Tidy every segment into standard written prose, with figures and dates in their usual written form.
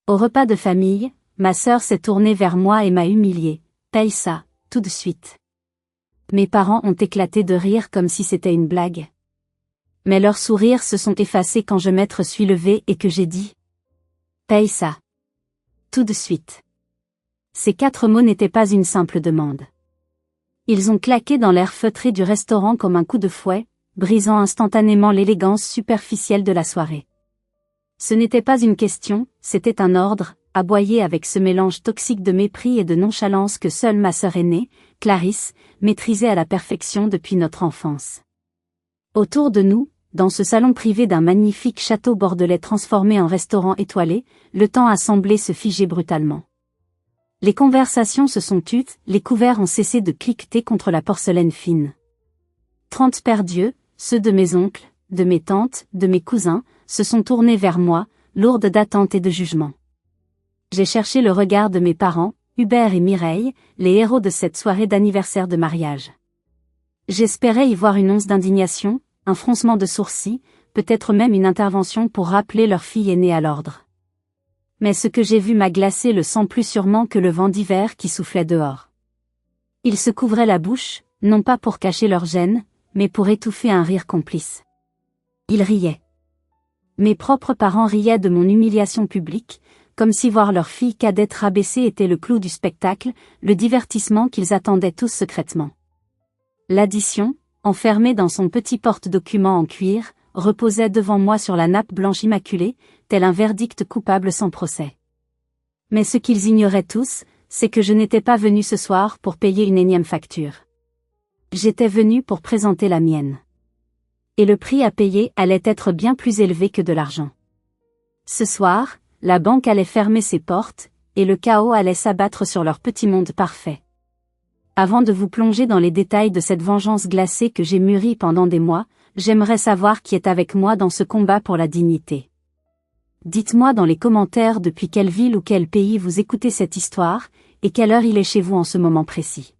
Au repas de famille, ma sœur s'est tournée vers moi et m'a humiliée. « Paye ça, tout de suite. » Mes parents ont éclaté de rire comme si c'était une blague. Mais leurs sourires se sont effacés quand je me suis levée et que j'ai dit « Paye ça. Tout de suite. » Ces 4 mots n'étaient pas une simple demande. Ils ont claqué dans l'air feutré du restaurant comme un coup de fouet, brisant instantanément l'élégance superficielle de la soirée. Ce n'était pas une question, c'était un ordre, aboyé avec ce mélange toxique de mépris et de nonchalance que seule ma sœur aînée, Clarisse, maîtrisait à la perfection depuis notre enfance. Autour de nous, dans ce salon privé d'un magnifique château bordelais transformé en restaurant étoilé, le temps a semblé se figer brutalement. Les conversations se sont tues, les couverts ont cessé de cliqueter contre la porcelaine fine. 30 paires d'yeux, ceux de mes oncles, de mes tantes, de mes cousins, se sont tournés vers moi, lourdes d'attente et de jugement. J'ai cherché le regard de mes parents, Hubert et Mireille, les héros de cette soirée d'anniversaire de mariage. J'espérais y voir une once d'indignation, un froncement de sourcils, peut-être même une intervention pour rappeler leur fille aînée à l'ordre. Mais ce que j'ai vu m'a glacé le sang plus sûrement que le vent d'hiver qui soufflait dehors. Ils se couvraient la bouche, non pas pour cacher leur gêne, mais pour étouffer un rire complice. Ils riaient. Mes propres parents riaient de mon humiliation publique, comme si voir leur fille cadette rabaissée était le clou du spectacle, le divertissement qu'ils attendaient tous secrètement. L'addition, enfermée dans son petit porte-document en cuir, reposait devant moi sur la nappe blanche immaculée, tel un verdict coupable sans procès. Mais ce qu'ils ignoraient tous, c'est que je n'étais pas venue ce soir pour payer une énième facture. J'étais venue pour présenter la mienne. Et le prix à payer allait être bien plus élevé que de l'argent. Ce soir, la banque allait fermer ses portes, et le chaos allait s'abattre sur leur petit monde parfait. Avant de vous plonger dans les détails de cette vengeance glacée que j'ai mûrie pendant des mois, j'aimerais savoir qui est avec moi dans ce combat pour la dignité. Dites-moi dans les commentaires depuis quelle ville ou quel pays vous écoutez cette histoire, et quelle heure il est chez vous en ce moment précis.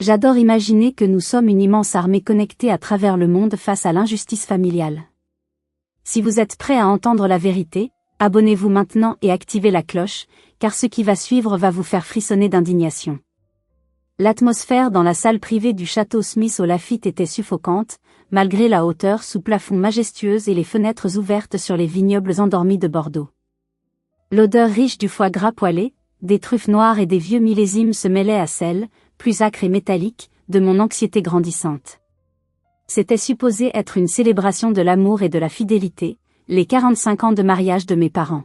J'adore imaginer que nous sommes une immense armée connectée à travers le monde face à l'injustice familiale. Si vous êtes prêts à entendre la vérité, abonnez-vous maintenant et activez la cloche, car ce qui va suivre va vous faire frissonner d'indignation. L'atmosphère dans la salle privée du château Smith au Laffitte était suffocante, malgré la hauteur sous plafond majestueuse et les fenêtres ouvertes sur les vignobles endormis de Bordeaux. L'odeur riche du foie gras poêlé, des truffes noires et des vieux millésimes se mêlait à celle, plus âcre et métallique, de mon anxiété grandissante. C'était supposé être une célébration de l'amour et de la fidélité, les 45 ans de mariage de mes parents.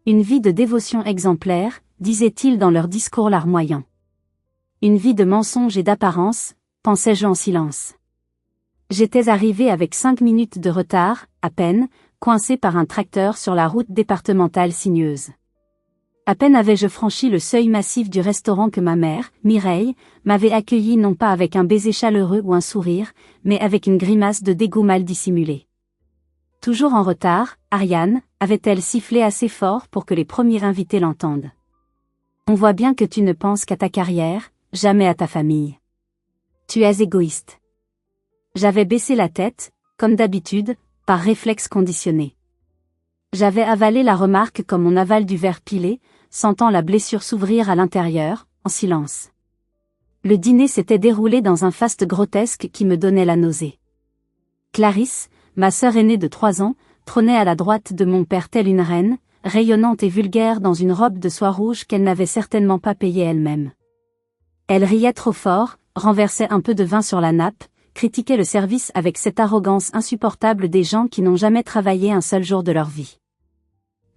Une vie de dévotion exemplaire, disaient-ils dans leur discours larmoyant. Une vie de mensonges et d'apparence, pensais-je en silence. J'étais arrivé avec 5 minutes de retard, à peine, coincé par un tracteur sur la route départementale sinueuse. À peine avais-je franchi le seuil massif du restaurant que ma mère, Mireille, m'avait accueilli non pas avec un baiser chaleureux ou un sourire, mais avec une grimace de dégoût mal dissimulée. Toujours en retard, Ariane, avait-elle sifflé assez fort pour que les premiers invités l'entendent. On voit bien que tu ne penses qu'à ta carrière, jamais à ta famille. Tu es égoïste. J'avais baissé la tête, comme d'habitude, par réflexe conditionné. J'avais avalé la remarque comme on avale du verre pilé, sentant la blessure s'ouvrir à l'intérieur, en silence. Le dîner s'était déroulé dans un faste grotesque qui me donnait la nausée. Clarisse, ma sœur aînée de 3 ans, trônait à la droite de mon père telle une reine, rayonnante et vulgaire dans une robe de soie rouge qu'elle n'avait certainement pas payée elle-même. Elle riait trop fort, renversait un peu de vin sur la nappe, critiquait le service avec cette arrogance insupportable des gens qui n'ont jamais travaillé un seul jour de leur vie.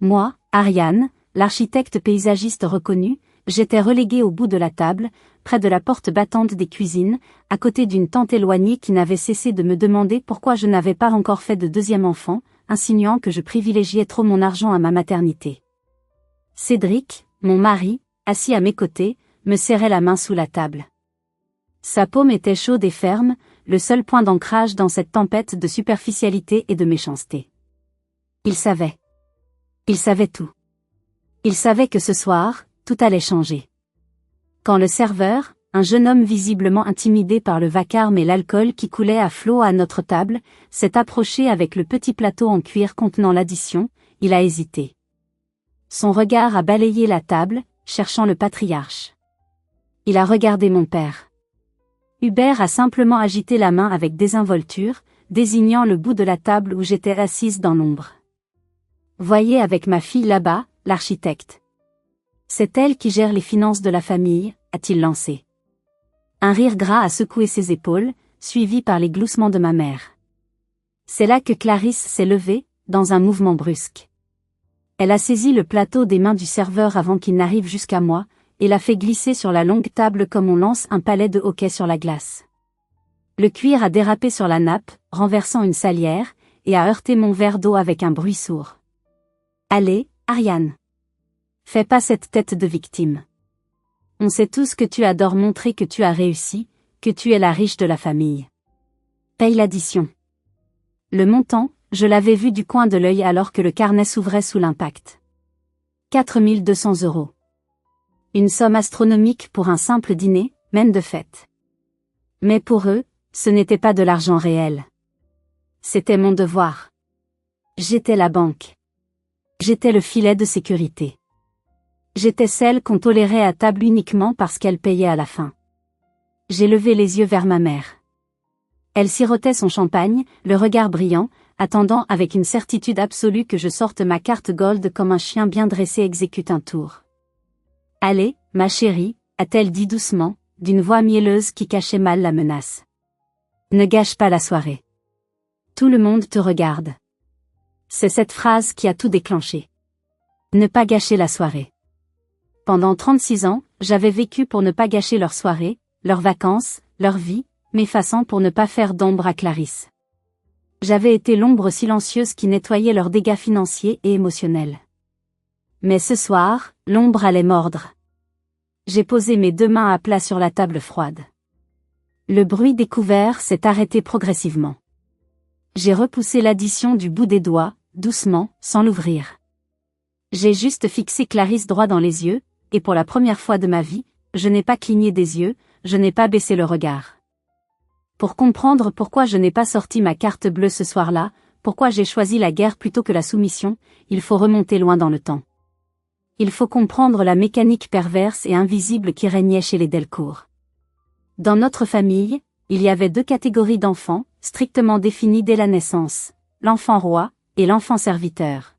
Moi, Ariane, l'architecte paysagiste reconnu, j'étais reléguée au bout de la table, près de la porte battante des cuisines, à côté d'une tante éloignée qui n'avait cessé de me demander pourquoi je n'avais pas encore fait de 2e enfant, insinuant que je privilégiais trop mon argent à ma maternité. Cédric, mon mari, assis à mes côtés, me serrait la main sous la table. Sa paume était chaude et ferme, le seul point d'ancrage dans cette tempête de superficialité et de méchanceté. Il savait. Il savait tout. Il savait que ce soir, tout allait changer. Quand le serveur, un jeune homme visiblement intimidé par le vacarme et l'alcool qui coulait à flot à notre table, s'est approché avec le petit plateau en cuir contenant l'addition, il a hésité. Son regard a balayé la table, cherchant le patriarche. Il a regardé mon père. Hubert a simplement agité la main avec désinvolture, désignant le bout de la table où j'étais assise dans l'ombre. Voyez avec ma fille là-bas, l'architecte. C'est elle qui gère les finances de la famille, a-t-il lancé. Un rire gras a secoué ses épaules, suivi par les gloussements de ma mère. C'est là que Clarisse s'est levée, dans un mouvement brusque. Elle a saisi le plateau des mains du serveur avant qu'il n'arrive jusqu'à moi, et l'a fait glisser sur la longue table comme on lance un palet de hockey sur la glace. Le cuir a dérapé sur la nappe, renversant une salière, et a heurté mon verre d'eau avec un bruit sourd. Allez, Ariane. Fais pas cette tête de victime. On sait tous que tu adores montrer que tu as réussi, que tu es la riche de la famille. Paye l'addition. Le montant, je l'avais vu du coin de l'œil alors que le carnet s'ouvrait sous l'impact. 4 200 €. Une somme astronomique pour un simple dîner, même de fête. Mais pour eux, ce n'était pas de l'argent réel. C'était mon devoir. J'étais la banque. J'étais le filet de sécurité. J'étais celle qu'on tolérait à table uniquement parce qu'elle payait à la fin. J'ai levé les yeux vers ma mère. Elle sirotait son champagne, le regard brillant, attendant avec une certitude absolue que je sorte ma carte gold comme un chien bien dressé exécute un tour. Allez, ma chérie, a-t-elle dit doucement, d'une voix mielleuse qui cachait mal la menace. Ne gâche pas la soirée. Tout le monde te regarde. C'est cette phrase qui a tout déclenché. Ne pas gâcher la soirée. Pendant 36 ans, j'avais vécu pour ne pas gâcher leur soirée, leurs vacances, leur vie, m'effaçant pour ne pas faire d'ombre à Clarisse. J'avais été l'ombre silencieuse qui nettoyait leurs dégâts financiers et émotionnels. Mais ce soir, l'ombre allait mordre. J'ai posé mes 2 mains à plat sur la table froide. Le bruit découvert s'est arrêté progressivement. J'ai repoussé l'addition du bout des doigts, doucement, sans l'ouvrir. J'ai juste fixé Clarisse droit dans les yeux, et pour la première fois de ma vie, je n'ai pas cligné des yeux, je n'ai pas baissé le regard. Pour comprendre pourquoi je n'ai pas sorti ma carte bleue ce soir-là, pourquoi j'ai choisi la guerre plutôt que la soumission, il faut remonter loin dans le temps. Il faut comprendre la mécanique perverse et invisible qui régnait chez les Delcourt. Dans notre famille, il y avait 2 catégories d'enfants, strictement définies dès la naissance, l'enfant roi et l'enfant serviteur.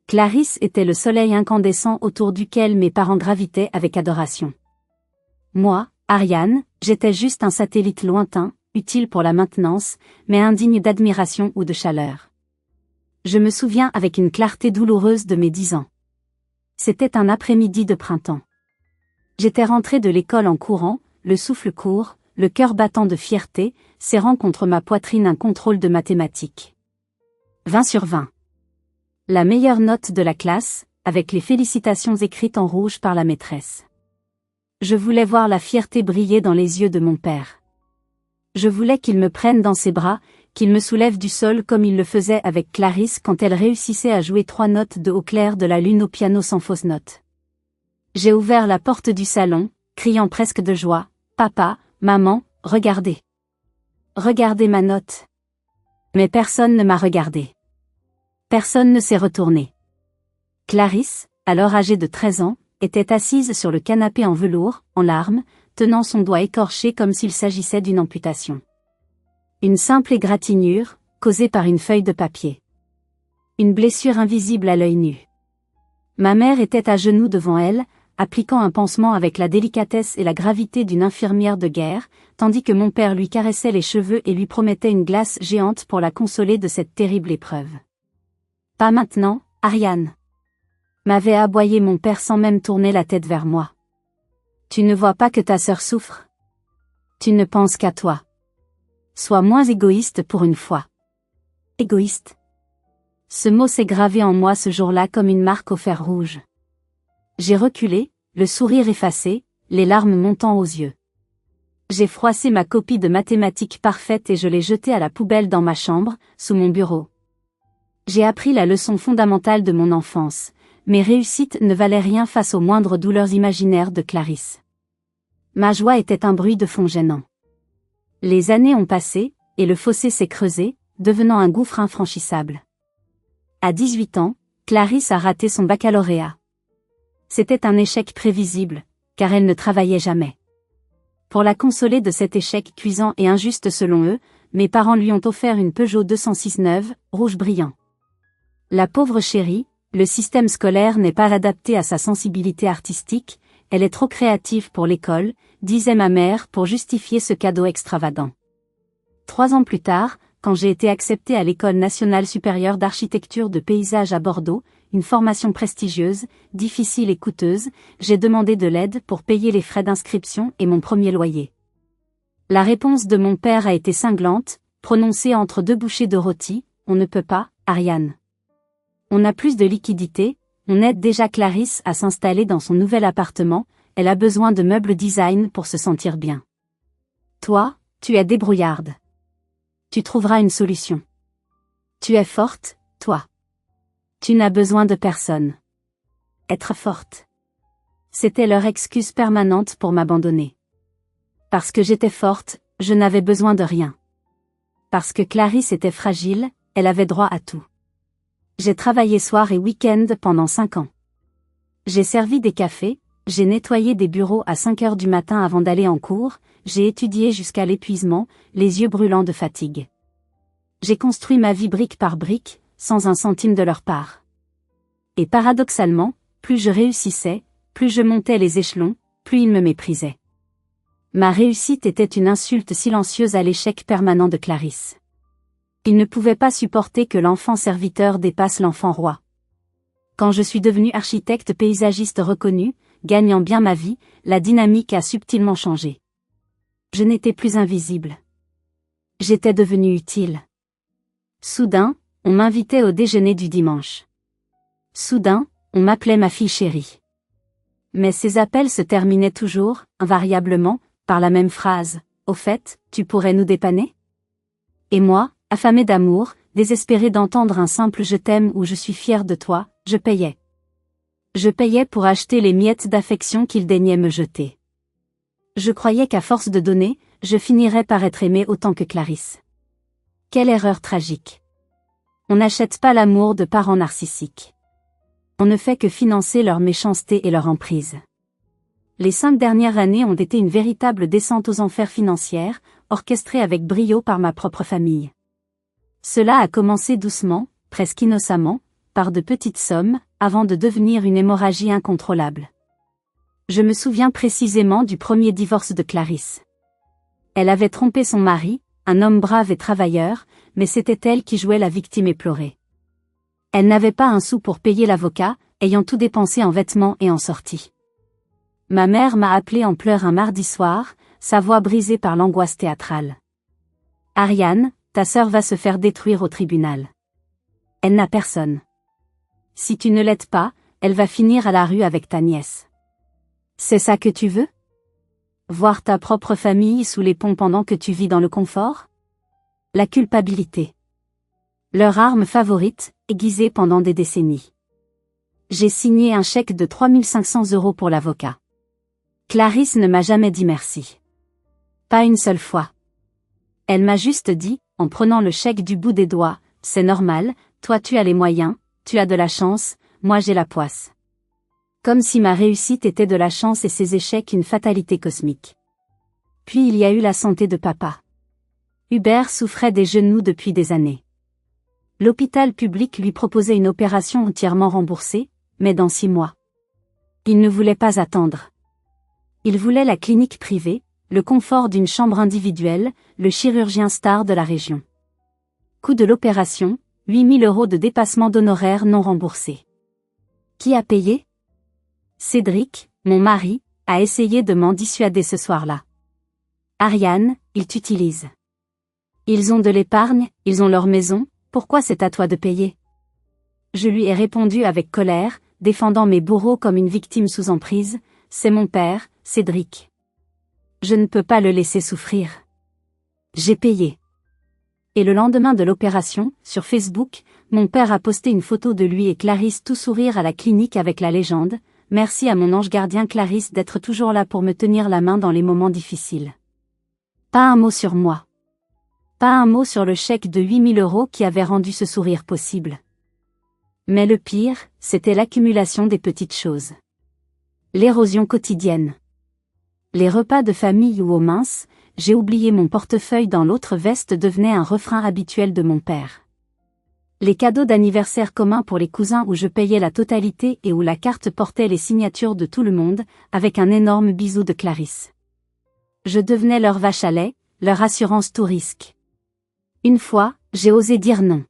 Clarisse était le soleil incandescent autour duquel mes parents gravitaient avec adoration. Moi, Ariane, j'étais juste un satellite lointain, utile pour la maintenance, mais indigne d'admiration ou de chaleur. Je me souviens avec une clarté douloureuse de mes 10 ans. C'était un après-midi de printemps. J'étais rentrée de l'école en courant, le souffle court, le cœur battant de fierté, serrant contre ma poitrine un contrôle de mathématiques. 20 sur 20. La meilleure note de la classe, avec les félicitations écrites en rouge par la maîtresse. Je voulais voir la fierté briller dans les yeux de mon père. Je voulais qu'il me prenne dans ses bras, qu'il me soulève du sol comme il le faisait avec Clarisse quand elle réussissait à jouer 3 notes de haut clair de la lune au piano sans fausse note. J'ai ouvert la porte du salon, criant presque de joie, « Papa, maman, regardez. Regardez ma note. » Mais personne ne m'a regardé. Personne ne s'est retourné. Clarisse, alors âgée de 13 ans, était assise sur le canapé en velours, en larmes, tenant son doigt écorché comme s'il s'agissait d'une amputation. Une simple égratignure, causée par une feuille de papier. Une blessure invisible à l'œil nu. Ma mère était à genoux devant elle, appliquant un pansement avec la délicatesse et la gravité d'une infirmière de guerre, tandis que mon père lui caressait les cheveux et lui promettait une glace géante pour la consoler de cette terrible épreuve. « Pas maintenant, Ariane !» m'avait aboyé mon père sans même tourner la tête vers moi. « Tu ne vois pas que ta sœur souffre? Tu ne penses qu'à toi. Sois moins égoïste pour une fois. » Égoïste. Ce mot s'est gravé en moi ce jour-là comme une marque au fer rouge. J'ai reculé, le sourire effacé, les larmes montant aux yeux. J'ai froissé ma copie de mathématiques parfaite et je l'ai jetée à la poubelle dans ma chambre, sous mon bureau. J'ai appris la leçon fondamentale de mon enfance. Mes réussites ne valaient rien face aux moindres douleurs imaginaires de Clarisse. Ma joie était un bruit de fond gênant. Les années ont passé, et le fossé s'est creusé, devenant un gouffre infranchissable. À 18 ans, Clarisse a raté son baccalauréat. C'était un échec prévisible, car elle ne travaillait jamais. Pour la consoler de cet échec cuisant et injuste selon eux, mes parents lui ont offert une Peugeot 206 neuve, rouge brillant. La pauvre chérie, le système scolaire n'est pas adapté à sa sensibilité artistique, elle est trop créative pour l'école, disait ma mère pour justifier ce cadeau extravagant. 3 ans plus tard, quand j'ai été acceptée à l'École nationale supérieure d'architecture de paysage à Bordeaux, une formation prestigieuse, difficile et coûteuse, j'ai demandé de l'aide pour payer les frais d'inscription et mon premier loyer. La réponse de mon père a été cinglante, prononcée entre 2 bouchées de rôti, on ne peut pas, Ariane. On a plus de liquidité, on aide déjà Clarisse à s'installer dans son nouvel appartement, elle a besoin de meubles design pour se sentir bien. Toi, tu es débrouillarde. Tu trouveras une solution. Tu es forte, toi. Tu n'as besoin de personne. Être forte. C'était leur excuse permanente pour m'abandonner. Parce que j'étais forte, je n'avais besoin de rien. Parce que Clarisse était fragile, elle avait droit à tout. J'ai travaillé soir et week-end pendant 5 ans. J'ai servi des cafés, j'ai nettoyé des bureaux à 5 heures du matin avant d'aller en cours, j'ai étudié jusqu'à l'épuisement, les yeux brûlants de fatigue. J'ai construit ma vie brique par brique, sans un centime de leur part. Et paradoxalement, plus je réussissais, plus je montais les échelons, plus ils me méprisaient. Ma réussite était une insulte silencieuse à l'échec permanent de Clarisse. Ils ne pouvaient pas supporter que l'enfant serviteur dépasse l'enfant roi. Quand je suis devenue architecte paysagiste reconnue, gagnant bien ma vie, la dynamique a subtilement changé. Je n'étais plus invisible. J'étais devenue utile. Soudain, on m'invitait au déjeuner du dimanche. Soudain, on m'appelait ma fille chérie. Mais ces appels se terminaient toujours, invariablement, par la même phrase, « Au fait, tu pourrais nous dépanner ?» Et moi, affamée d'amour, désespérée d'entendre un simple « je t'aime » ou « je suis fière de toi », je payais. Je payais pour acheter les miettes d'affection qu'ils daignaient me jeter. Je croyais qu'à force de donner, je finirais par être aimée autant que Clarisse. Quelle erreur tragique. On n'achète pas l'amour de parents narcissiques. On ne fait que financer leur méchanceté et leur emprise. Les 5 dernières années ont été une véritable descente aux enfers financières, orchestrée avec brio par ma propre famille. Cela a commencé doucement, presque innocemment, par de petites sommes, avant de devenir une hémorragie incontrôlable. Je me souviens précisément du premier divorce de Clarisse. Elle avait trompé son mari, un homme brave et travailleur, mais c'était elle qui jouait la victime éplorée. Elle n'avait pas un sou pour payer l'avocat, ayant tout dépensé en vêtements et en sorties. Ma mère m'a appelé en pleurs un mardi soir, sa voix brisée par l'angoisse théâtrale. « Ariane, ta sœur va se faire détruire au tribunal. Elle n'a personne. Si tu ne l'aides pas, elle va finir à la rue avec ta nièce. C'est ça que tu veux ? Voir ta propre famille sous les ponts pendant que tu vis dans le confort ? La culpabilité. Leur arme favorite, aiguisée pendant des décennies. J'ai signé un chèque de 3 500 € pour l'avocat. Clarisse ne m'a jamais dit merci. Pas une seule fois. Elle m'a juste dit, en prenant le chèque du bout des doigts, « C'est normal, toi tu as les moyens, tu as de la chance, moi j'ai la poisse. » Comme si ma réussite était de la chance et ses échecs une fatalité cosmique. Puis il y a eu la santé de papa. Hubert souffrait des genoux depuis des années. L'hôpital public lui proposait une opération entièrement remboursée, mais dans 6 mois. Il ne voulait pas attendre. Il voulait la clinique privée, le confort d'une chambre individuelle, le chirurgien star de la région. Coût de l'opération, 8 000 € de dépassement d'honoraires non remboursés. Qui a payé ? Cédric, mon mari, a essayé de m'en dissuader ce soir-là. Ariane, ils t'utilisent. Ils ont de l'épargne, ils ont leur maison, pourquoi c'est à toi de payer ? Je lui ai répondu avec colère, défendant mes bourreaux comme une victime sous emprise, c'est mon père, Cédric. Je ne peux pas le laisser souffrir. J'ai payé. Et le lendemain de l'opération, sur Facebook, mon père a posté une photo de lui et Clarisse tout sourire à la clinique avec la légende « Merci à mon ange gardien Clarisse d'être toujours là pour me tenir la main dans les moments difficiles. » Pas un mot sur moi. Pas un mot sur le chèque de 8 000 € qui avait rendu ce sourire possible. Mais le pire, c'était l'accumulation des petites choses. L'érosion quotidienne. Les repas de famille ou aux minces, j'ai oublié mon portefeuille dans l'autre veste devenait un refrain habituel de mon père. Les cadeaux d'anniversaire communs pour les cousins où je payais la totalité et où la carte portait les signatures de tout le monde, avec un énorme bisou de Clarisse. Je devenais leur vache à lait, leur assurance tout risque. Une fois, j'ai osé dire non.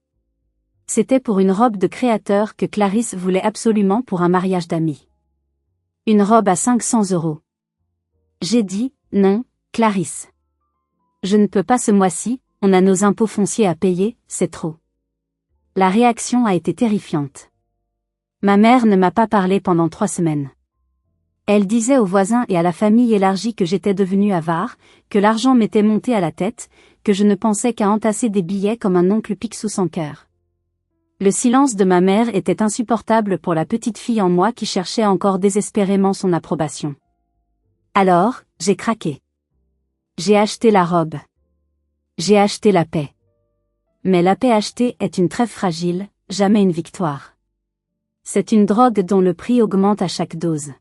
C'était pour une robe de créateur que Clarisse voulait absolument pour un mariage d'amis. Une robe à 500 €. J'ai dit, non, Clarisse. Je ne peux pas ce mois-ci, on a nos impôts fonciers à payer, c'est trop. La réaction a été terrifiante. Ma mère ne m'a pas parlé pendant 3 semaines. Elle disait aux voisins et à la famille élargie que j'étais devenue avare, que l'argent m'était monté à la tête, que je ne pensais qu'à entasser des billets comme un oncle Picsou sans cœur. Le silence de ma mère était insupportable pour la petite fille en moi qui cherchait encore désespérément son approbation. Alors, j'ai craqué. J'ai acheté la robe. J'ai acheté la paix. Mais la paix achetée est une trêve fragile, jamais une victoire. C'est une drogue dont le prix augmente à chaque dose.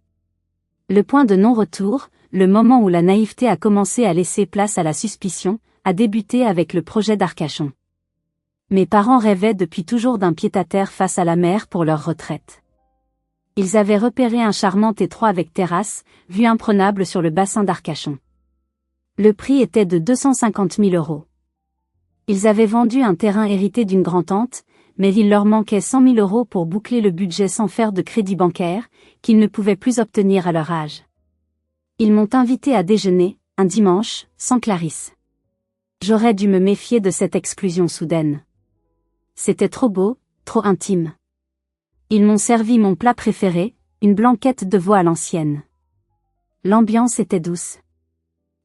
Le point de non-retour, le moment où la naïveté a commencé à laisser place à la suspicion, a débuté avec le projet d'Arcachon. Mes parents rêvaient depuis toujours d'un pied-à-terre face à la mer pour leur retraite. Ils avaient repéré un charmant étroit avec terrasse, vue imprenable sur le bassin d'Arcachon. Le prix était de 250 000 €. Ils avaient vendu un terrain hérité d'une grand-tante, mais il leur manquait 100 000 € pour boucler le budget sans faire de crédit bancaire, qu'ils ne pouvaient plus obtenir à leur âge. Ils m'ont invité à déjeuner, un dimanche, sans Clarisse. J'aurais dû me méfier de cette exclusion soudaine. C'était trop beau, trop intime. Ils m'ont servi mon plat préféré, une blanquette de veau à l'ancienne. L'ambiance était douce.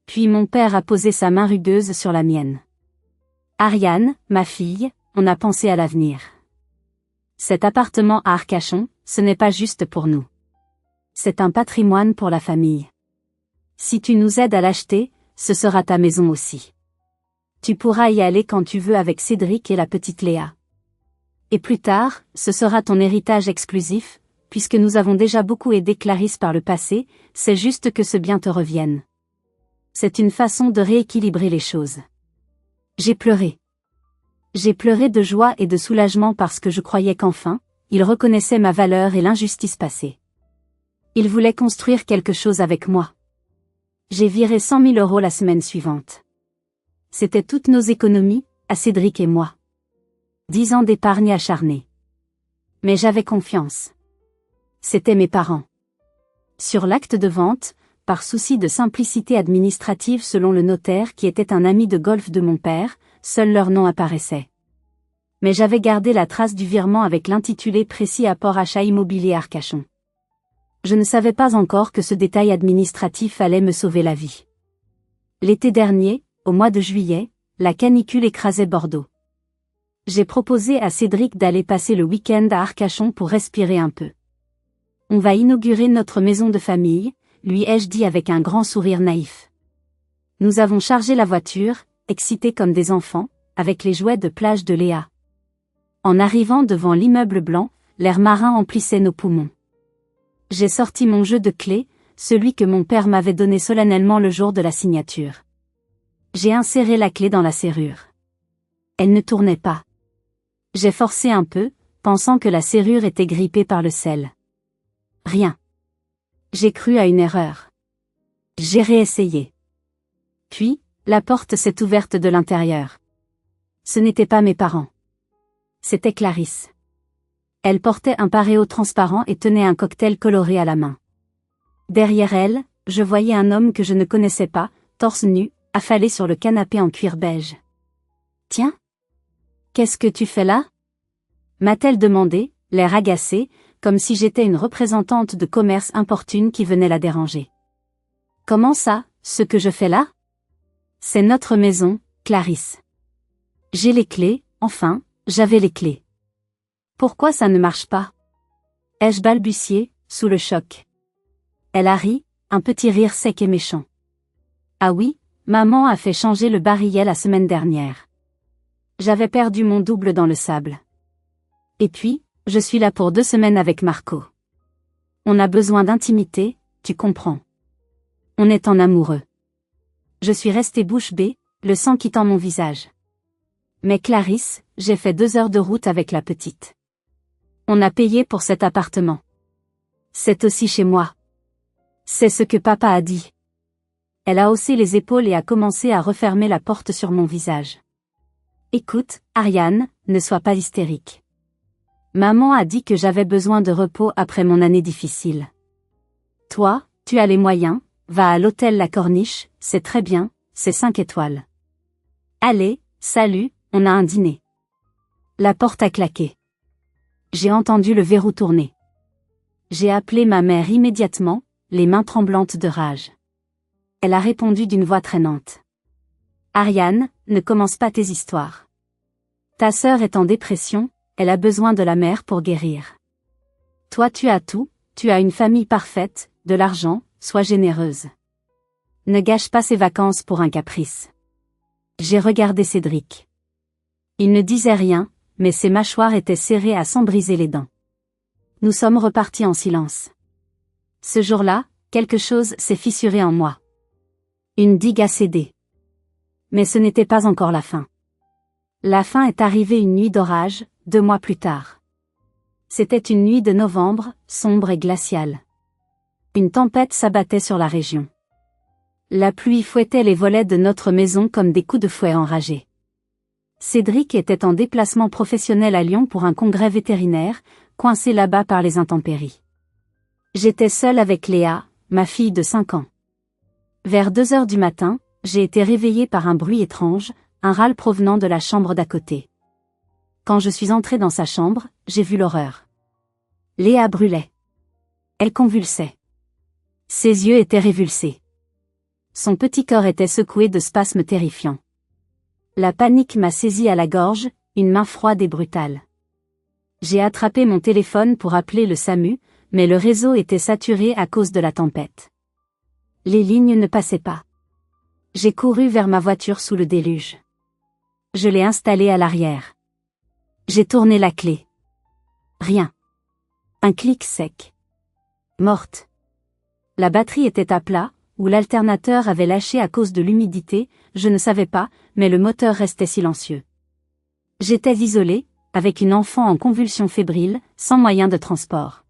Puis mon père a posé sa main rugueuse sur la mienne. Ariane, ma fille, on a pensé à l'avenir. Cet appartement à Arcachon, ce n'est pas juste pour nous. C'est un patrimoine pour la famille. Si tu nous aides à l'acheter, ce sera ta maison aussi. Tu pourras y aller quand tu veux avec Cédric et la petite Léa. Et plus tard, ce sera ton héritage exclusif, puisque nous avons déjà beaucoup aidé Clarisse par le passé, c'est juste que ce bien te revienne. C'est une façon de rééquilibrer les choses. J'ai pleuré. J'ai pleuré de joie et de soulagement parce que je croyais qu'enfin, il reconnaissait ma valeur et l'injustice passée. Il voulait construire quelque chose avec moi. J'ai viré 100 000 € la semaine suivante. C'était toutes nos économies, à Cédric et moi. 10 ans d'épargne acharnée. Mais j'avais confiance. C'étaient mes parents. Sur l'acte de vente, par souci de simplicité administrative selon le notaire qui était un ami de golf de mon père, seul leur nom apparaissait. Mais j'avais gardé la trace du virement avec l'intitulé précis apport achat immobilier Arcachon. Je ne savais pas encore que ce détail administratif allait me sauver la vie. L'été dernier, au mois de juillet, la canicule écrasait Bordeaux. J'ai proposé à Cédric d'aller passer le week-end à Arcachon pour respirer un peu. On va inaugurer notre maison de famille, lui ai-je dit avec un grand sourire naïf. Nous avons chargé la voiture, excités comme des enfants, avec les jouets de plage de Léa. En arrivant devant l'immeuble blanc, l'air marin emplissait nos poumons. J'ai sorti mon jeu de clés, celui que mon père m'avait donné solennellement le jour de la signature. J'ai inséré la clé dans la serrure. Elle ne tournait pas. J'ai forcé un peu, pensant que la serrure était grippée par le sel. Rien. J'ai cru à une erreur. J'ai réessayé. Puis, la porte s'est ouverte de l'intérieur. Ce n'étaient pas mes parents. C'était Clarisse. Elle portait un paréo transparent et tenait un cocktail coloré à la main. Derrière elle, je voyais un homme que je ne connaissais pas, torse nu, affalé sur le canapé en cuir beige. « Tiens. Qu'est-ce que tu fais là ?» m'a-t-elle demandé, l'air agacé, comme si j'étais une représentante de commerce importune qui venait la déranger. « Comment ça, ce que je fais là ? C'est notre maison, Clarisse. J'ai les clés, enfin, j'avais les clés. Pourquoi ça ne marche pas ? Ai-je balbutié, sous le choc. Elle a ri, un petit rire sec et méchant. Ah oui, maman a fait changer le barillet la semaine dernière. J'avais perdu mon double dans le sable. Et puis, Je suis là pour 2 semaines avec Marco. On a besoin d'intimité, tu comprends. On est en amoureux. Je suis restée bouche bée, le sang quittant mon visage. Mais Clarisse, j'ai fait 2 heures de route avec la petite. On a payé pour cet appartement. C'est aussi chez moi. C'est ce que papa a dit. Elle a haussé les épaules et a commencé à refermer la porte sur mon visage. Écoute, Ariane, ne sois pas hystérique. Maman a dit que j'avais besoin de repos après mon année difficile. Toi, tu as les moyens, va à l'hôtel La Corniche, c'est très bien, c'est 5 étoiles. Allez, salut, on a un dîner. La porte a claqué. J'ai entendu le verrou tourner. J'ai appelé ma mère immédiatement, les mains tremblantes de rage. Elle a répondu d'une voix traînante. Ariane, ne commence pas tes histoires. Ta sœur est en dépression, elle a besoin de la mère pour guérir. Toi tu as tout, tu as une famille parfaite, de l'argent, sois généreuse. Ne gâche pas ses vacances pour un caprice. J'ai regardé Cédric. Il ne disait rien, mais ses mâchoires étaient serrées à s'en briser les dents. Nous sommes repartis en silence. Ce jour-là, quelque chose s'est fissuré en moi. Une digue a cédé. Mais ce n'était pas encore la fin. La fin est arrivée une nuit d'orage, 2 mois plus tard. C'était une nuit de novembre, sombre et glaciale. Une tempête s'abattait sur la région. La pluie fouettait les volets de notre maison comme des coups de fouet enragés. Cédric était en déplacement professionnel à Lyon pour un congrès vétérinaire, coincé là-bas par les intempéries. J'étais seule avec Léa, ma fille de 5 ans. Vers 2 heures du matin, j'ai été réveillée par un bruit étrange, un râle provenant de la chambre d'à côté. Quand je suis entrée dans sa chambre, j'ai vu l'horreur. Léa brûlait. Elle convulsait. Ses yeux étaient révulsés. Son petit corps était secoué de spasmes terrifiants. La panique m'a saisie à la gorge, une main froide et brutale. J'ai attrapé mon téléphone pour appeler le SAMU, mais le réseau était saturé à cause de la tempête. Les lignes ne passaient pas. J'ai couru vers ma voiture sous le déluge. Je l'ai installée à l'arrière. J'ai tourné la clé. Rien. Un clic sec. Morte. La batterie était à plat, ou l'alternateur avait lâché à cause de l'humidité, je ne savais pas, mais le moteur restait silencieux. J'étais isolée, avec une enfant en convulsions fébriles, sans moyen de transport.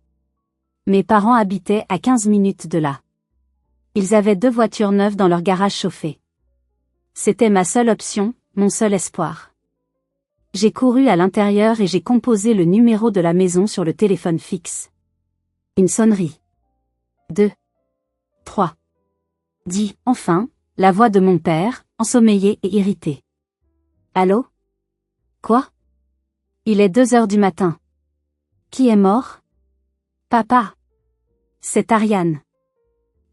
Mes parents habitaient à 15 minutes de là. Ils avaient 2 voitures neuves dans leur garage chauffé. C'était ma seule option, mon seul espoir. J'ai couru à l'intérieur et j'ai composé le numéro de la maison sur le téléphone fixe. Une sonnerie. 2. 3. Dit, enfin, la voix de mon père, ensommeillé et irrité. Allô? Quoi? Il est 2 heures du matin. Qui est mort? Papa. C'est Ariane.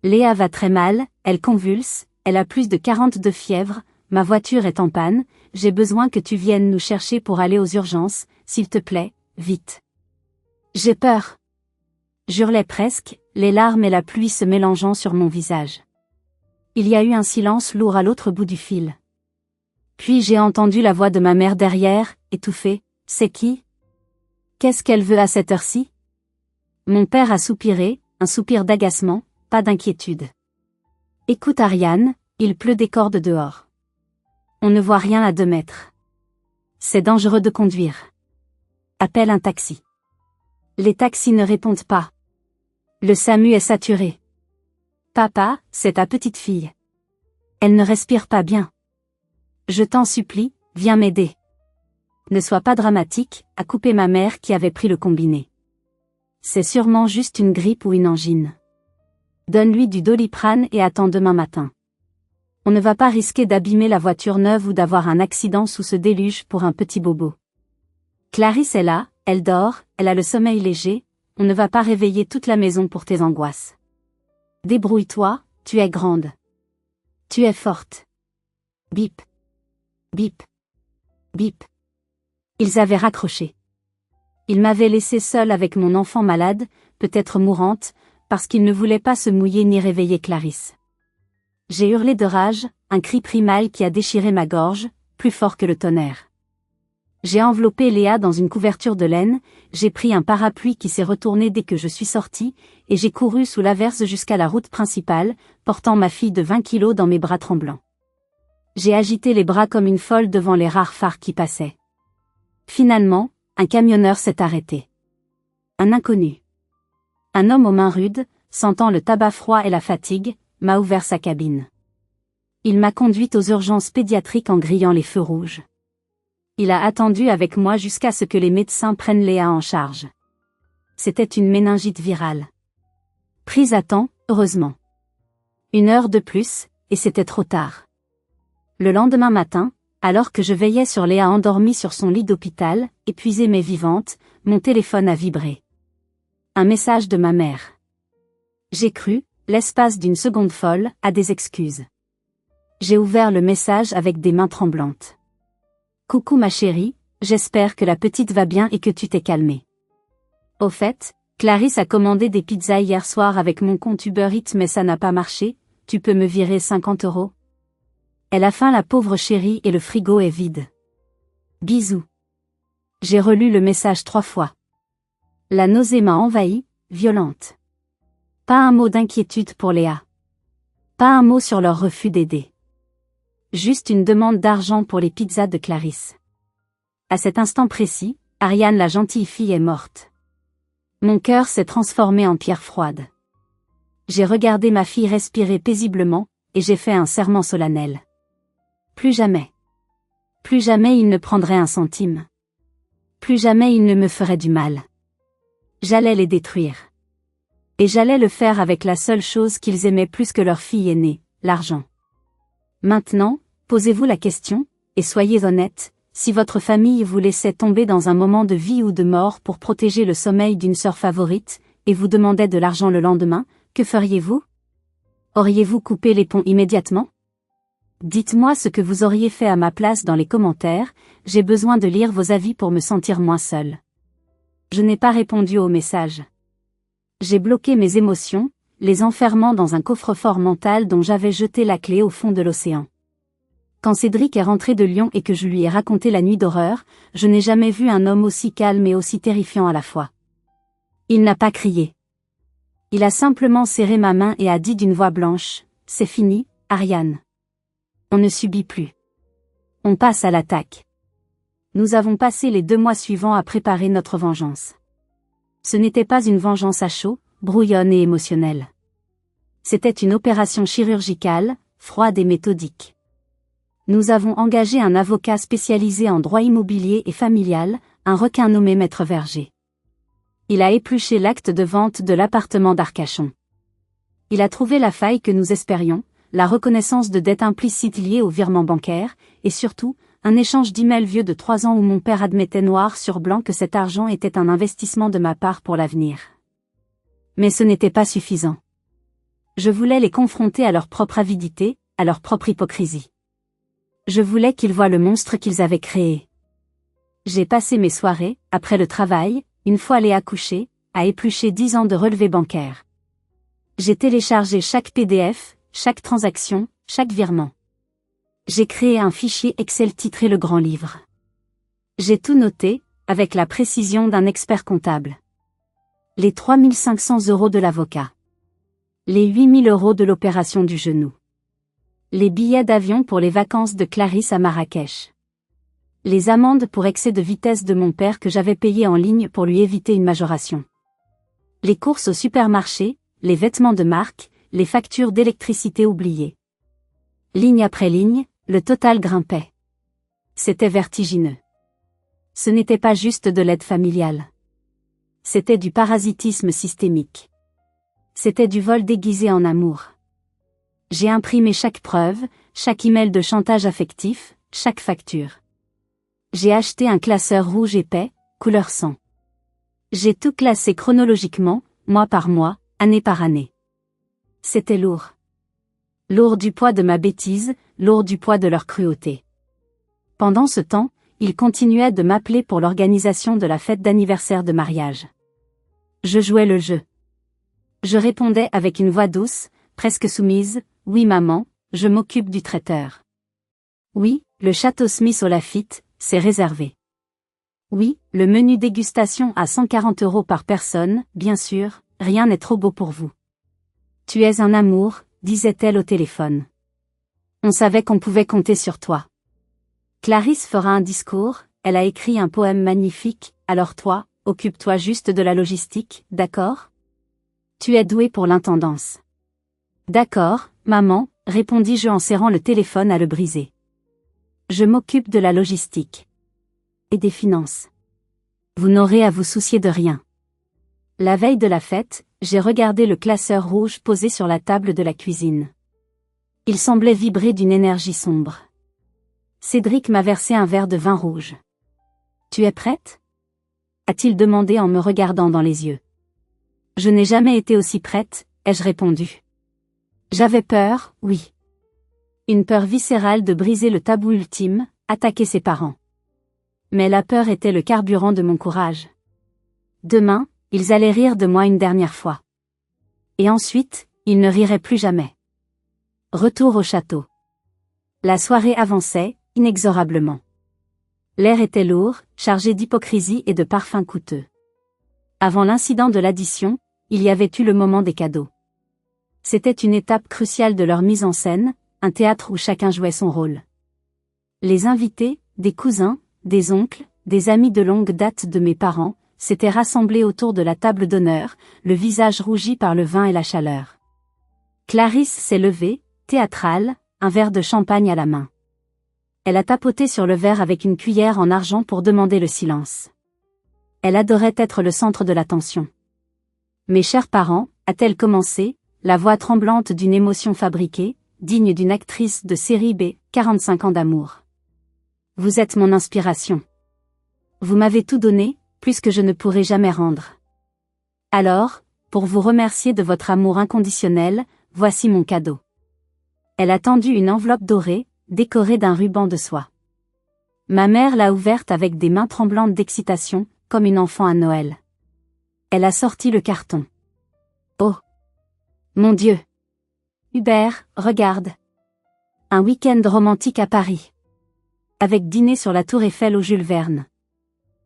Léa va très mal, elle convulse, elle a plus de 40 de fièvre, ma voiture est en panne, j'ai besoin que tu viennes nous chercher pour aller aux urgences, s'il te plaît, vite. J'ai peur. J'hurlais presque, les larmes et la pluie se mélangeant sur mon visage. Il y a eu un silence lourd à l'autre bout du fil. Puis j'ai entendu la voix de ma mère derrière, étouffée. C'est qui? Qu'est-ce qu'elle veut à cette heure-ci? Mon père a soupiré, un soupir d'agacement, pas d'inquiétude. Écoute Ariane, il pleut des cordes dehors. On ne voit rien à 2 mètres. C'est dangereux de conduire. Appelle un taxi. Les taxis ne répondent pas. Le SAMU est saturé. Papa, c'est ta petite fille. Elle ne respire pas bien. Je t'en supplie, viens m'aider. Ne sois pas dramatique, a coupé ma mère qui avait pris le combiné. C'est sûrement juste une grippe ou une angine. Donne-lui du Doliprane et attends demain matin. On ne va pas risquer d'abîmer la voiture neuve ou d'avoir un accident sous ce déluge pour un petit bobo. Clarisse est là, elle dort, elle a le sommeil léger, on ne va pas réveiller toute la maison pour tes angoisses. Débrouille-toi, tu es grande. Tu es forte. Bip. Bip. Bip. Ils avaient raccroché. Ils m'avaient laissé seule avec mon enfant malade, peut-être mourante, parce qu'ils ne voulaient pas se mouiller ni réveiller Clarisse. J'ai hurlé de rage, un cri primal qui a déchiré ma gorge, plus fort que le tonnerre. J'ai enveloppé Léa dans une couverture de laine, j'ai pris un parapluie qui s'est retourné dès que je suis sortie, et j'ai couru sous l'averse jusqu'à la route principale, portant ma fille de 20 kilos dans mes bras tremblants. J'ai agité les bras comme une folle devant les rares phares qui passaient. Finalement, un camionneur s'est arrêté. Un inconnu. Un homme aux mains rudes, sentant le tabac froid et la fatigue, m'a ouvert sa cabine. Il m'a conduite aux urgences pédiatriques en grillant les feux rouges. Il a attendu avec moi jusqu'à ce que les médecins prennent Léa en charge. C'était une méningite virale. Prise à temps, heureusement. 1 heure de plus, et c'était trop tard. Le lendemain matin, alors que je veillais sur Léa endormie sur son lit d'hôpital, épuisée mais vivante, mon téléphone a vibré. Un message de ma mère. J'ai cru, l'espace d'une seconde folle, à des excuses. J'ai ouvert le message avec des mains tremblantes. Coucou ma chérie, j'espère que la petite va bien et que tu t'es calmée. Au fait, Clarisse a commandé des pizzas hier soir avec mon compte Uber Eats mais ça n'a pas marché, tu peux me virer 50 €? Elle a faim la pauvre chérie et le frigo est vide. Bisous. J'ai relu le message 3 fois. La nausée m'a envahie, violente. Pas un mot d'inquiétude pour Léa. Pas un mot sur leur refus d'aider. Juste une demande d'argent pour les pizzas de Clarisse. À cet instant précis, Ariane la gentille fille est morte. Mon cœur s'est transformé en pierre froide. J'ai regardé ma fille respirer paisiblement, et j'ai fait un serment solennel. Plus jamais. Plus jamais il ne prendrait un centime. Plus jamais il ne me ferait du mal. J'allais les détruire. Et j'allais le faire avec la seule chose qu'ils aimaient plus que leur fille aînée, l'argent. Maintenant, posez-vous la question, et soyez honnête, si votre famille vous laissait tomber dans un moment de vie ou de mort pour protéger le sommeil d'une sœur favorite, et vous demandait de l'argent le lendemain, que feriez-vous? Auriez-vous coupé les ponts immédiatement? Dites-moi ce que vous auriez fait à ma place dans les commentaires, j'ai besoin de lire vos avis pour me sentir moins seule. Je n'ai pas répondu au message. J'ai bloqué mes émotions, les enfermant dans un coffre-fort mental dont j'avais jeté la clé au fond de l'océan. Quand Cédric est rentré de Lyon et que je lui ai raconté la nuit d'horreur, je n'ai jamais vu un homme aussi calme et aussi terrifiant à la fois. Il n'a pas crié. Il a simplement serré ma main et a dit d'une voix blanche, « C'est fini, Ariane. On ne subit plus. On passe à l'attaque. » Nous avons passé les 2 mois suivants à préparer notre vengeance. Ce n'était pas une vengeance à chaud, brouillonne et émotionnelle. C'était une opération chirurgicale, froide et méthodique. Nous avons engagé un avocat spécialisé en droit immobilier et familial, un requin nommé Maître Verger. Il a épluché l'acte de vente de l'appartement d'Arcachon. Il a trouvé la faille que nous espérions, la reconnaissance de dettes implicites liées au virement bancaire, et surtout, un échange d'emails vieux de 3 ans où mon père admettait noir sur blanc que cet argent était un investissement de ma part pour l'avenir. Mais ce n'était pas suffisant. Je voulais les confronter à leur propre avidité, à leur propre hypocrisie. Je voulais qu'ils voient le monstre qu'ils avaient créé. J'ai passé mes soirées, après le travail, une fois Léa couchée, à éplucher 10 ans de relevés bancaires. J'ai téléchargé chaque PDF, chaque transaction, chaque virement. J'ai créé un fichier Excel titré Le Grand Livre. J'ai tout noté, avec la précision d'un expert comptable. Les 3 500 € de l'avocat. Les 8 000 € de l'opération du genou. Les billets d'avion pour les vacances de Clarisse à Marrakech. Les amendes pour excès de vitesse de mon père que j'avais payées en ligne pour lui éviter une majoration. Les courses au supermarché, les vêtements de marque, les factures d'électricité oubliées. Ligne après ligne, le total grimpait. C'était vertigineux. Ce n'était pas juste de l'aide familiale. C'était du parasitisme systémique. C'était du vol déguisé en amour. J'ai imprimé chaque preuve, chaque email de chantage affectif, chaque facture. J'ai acheté un classeur rouge épais, couleur sang. J'ai tout classé chronologiquement, mois par mois, année par année. C'était lourd. Lourd du poids de ma bêtise, lourd du poids de leur cruauté. Pendant ce temps, ils continuaient de m'appeler pour l'organisation de la fête d'anniversaire de mariage. Je jouais le jeu. Je répondais avec une voix douce, presque soumise, « Oui maman, je m'occupe du traiteur. Oui, le château Smith au Laffitte, c'est réservé. Oui, le menu dégustation à 140 € par personne, bien sûr, rien n'est trop beau pour vous. Tu es un amour, disait-elle au téléphone. On savait qu'on pouvait compter sur toi. Clarisse fera un discours, elle a écrit un poème magnifique, alors toi, occupe-toi juste de la logistique, d'accord? Tu es douée pour l'intendance. D'accord, maman, répondis-je en serrant le téléphone à le briser. Je m'occupe de la logistique. Et des finances. Vous n'aurez à vous soucier de rien. La veille de la fête, j'ai regardé le classeur rouge posé sur la table de la cuisine. Il semblait vibrer d'une énergie sombre. Cédric m'a versé un verre de vin rouge. Tu es prête? A-t-il demandé en me regardant dans les yeux. Je n'ai jamais été aussi prête, ai-je répondu. J'avais peur, oui. Une peur viscérale de briser le tabou ultime, attaquer ses parents. Mais la peur était le carburant de mon courage. Demain, ils allaient rire de moi une dernière fois. Et ensuite, ils ne riraient plus jamais. Retour au château. La soirée avançait, inexorablement. L'air était lourd, chargé d'hypocrisie et de parfums coûteux. Avant l'incident de l'addition, il y avait eu le moment des cadeaux. C'était une étape cruciale de leur mise en scène, un théâtre où chacun jouait son rôle. Les invités, des cousins, des oncles, des amis de longue date de mes parents, s'étaient rassemblés autour de la table d'honneur, le visage rougi par le vin et la chaleur. Clarisse s'est levée, théâtrale, un verre de champagne à la main. Elle a tapoté sur le verre avec une cuillère en argent pour demander le silence. Elle adorait être le centre de l'attention. Mes chers parents, a-t-elle commencé, la voix tremblante d'une émotion fabriquée, digne d'une actrice de série B, 45 ans d'amour. Vous êtes mon inspiration. Vous m'avez tout donné, plus que je ne pourrai jamais rendre. Alors, pour vous remercier de votre amour inconditionnel, voici mon cadeau. Elle a tendu une enveloppe dorée, décorée d'un ruban de soie. Ma mère l'a ouverte avec des mains tremblantes d'excitation, comme une enfant à Noël. Elle a sorti le carton. Oh! Mon Dieu! Hubert, regarde! Un week-end romantique à Paris. Avec dîner sur la tour Eiffel au Jules Verne.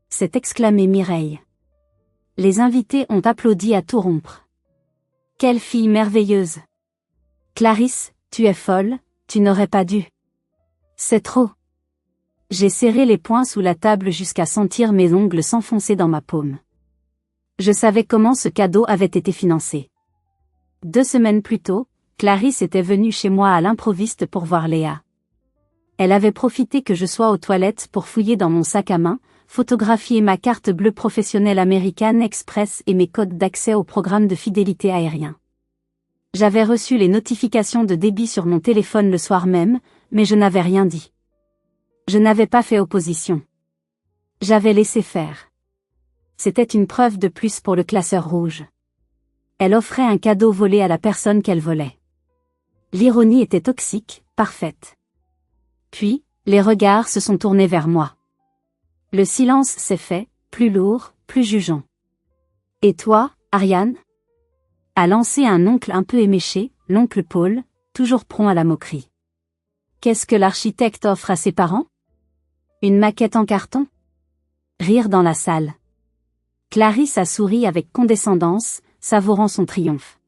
S'est exclamée Mireille. Les invités ont applaudi à tout rompre. Quelle fille merveilleuse! Clarisse, tu es folle, tu n'aurais pas dû. C'est trop. J'ai serré les poings sous la table jusqu'à sentir mes ongles s'enfoncer dans ma paume. Je savais comment ce cadeau avait été financé. 2 semaines plus tôt, Clarisse était venue chez moi à l'improviste pour voir Léa. Elle avait profité que je sois aux toilettes pour fouiller dans mon sac à main, photographier ma carte bleue professionnelle American Express et mes codes d'accès au programme de fidélité aérien. J'avais reçu les notifications de débit sur mon téléphone le soir même, mais je n'avais rien dit. Je n'avais pas fait opposition. J'avais laissé faire. C'était une preuve de plus pour le classeur rouge. Elle offrait un cadeau volé à la personne qu'elle volait. L'ironie était toxique, parfaite. Puis, les regards se sont tournés vers moi. Le silence s'est fait, plus lourd, plus jugeant. Et toi, Ariane? A lancé un oncle un peu éméché, l'oncle Paul, toujours prompt à la moquerie. Qu'est-ce que l'architecte offre à ses parents? Une maquette en carton? Rire dans la salle. Clarisse a souri avec condescendance, savourant son triomphe.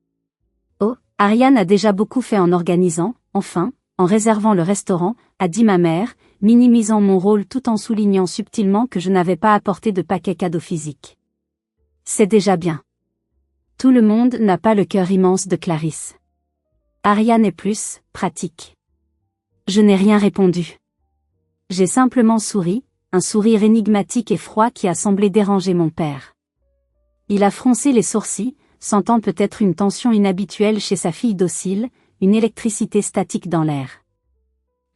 Oh, Ariane a déjà beaucoup fait en organisant, enfin, en réservant le restaurant, a dit ma mère, minimisant mon rôle tout en soulignant subtilement que je n'avais pas apporté de paquet cadeau physique. C'est déjà bien. Tout le monde n'a pas le cœur immense de Clarisse. Ariane est plus pratique. Je n'ai rien répondu. J'ai simplement souri, un sourire énigmatique et froid qui a semblé déranger mon père. Il a froncé les sourcils, sentant peut-être une tension inhabituelle chez sa fille docile, une électricité statique dans l'air.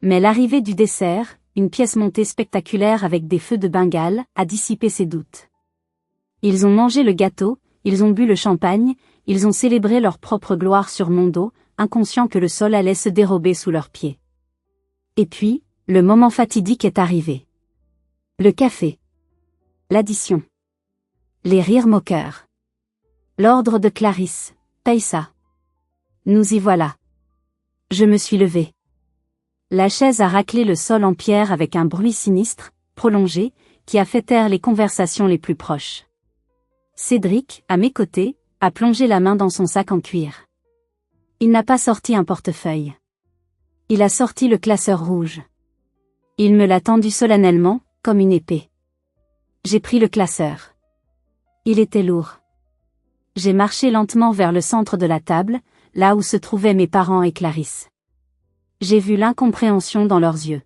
Mais l'arrivée du dessert, une pièce montée spectaculaire avec des feux de Bengale, a dissipé ses doutes. Ils ont mangé le gâteau, ils ont bu le champagne, ils ont célébré leur propre gloire sur mon dos, inconscients que le sol allait se dérober sous leurs pieds. Et puis, le moment fatidique est arrivé. Le café. L'addition. Les rires moqueurs. L'ordre de Clarisse, paye ça. Nous y voilà. Je me suis levée. La chaise a raclé le sol en pierre avec un bruit sinistre, prolongé, qui a fait taire les conversations les plus proches. Cédric, à mes côtés, a plongé la main dans son sac en cuir. Il n'a pas sorti un portefeuille. Il a sorti le classeur rouge. Il me l'a tendu solennellement, comme une épée. J'ai pris le classeur. Il était lourd. J'ai marché lentement vers le centre de la table, là où se trouvaient mes parents et Clarisse. J'ai vu l'incompréhension dans leurs yeux.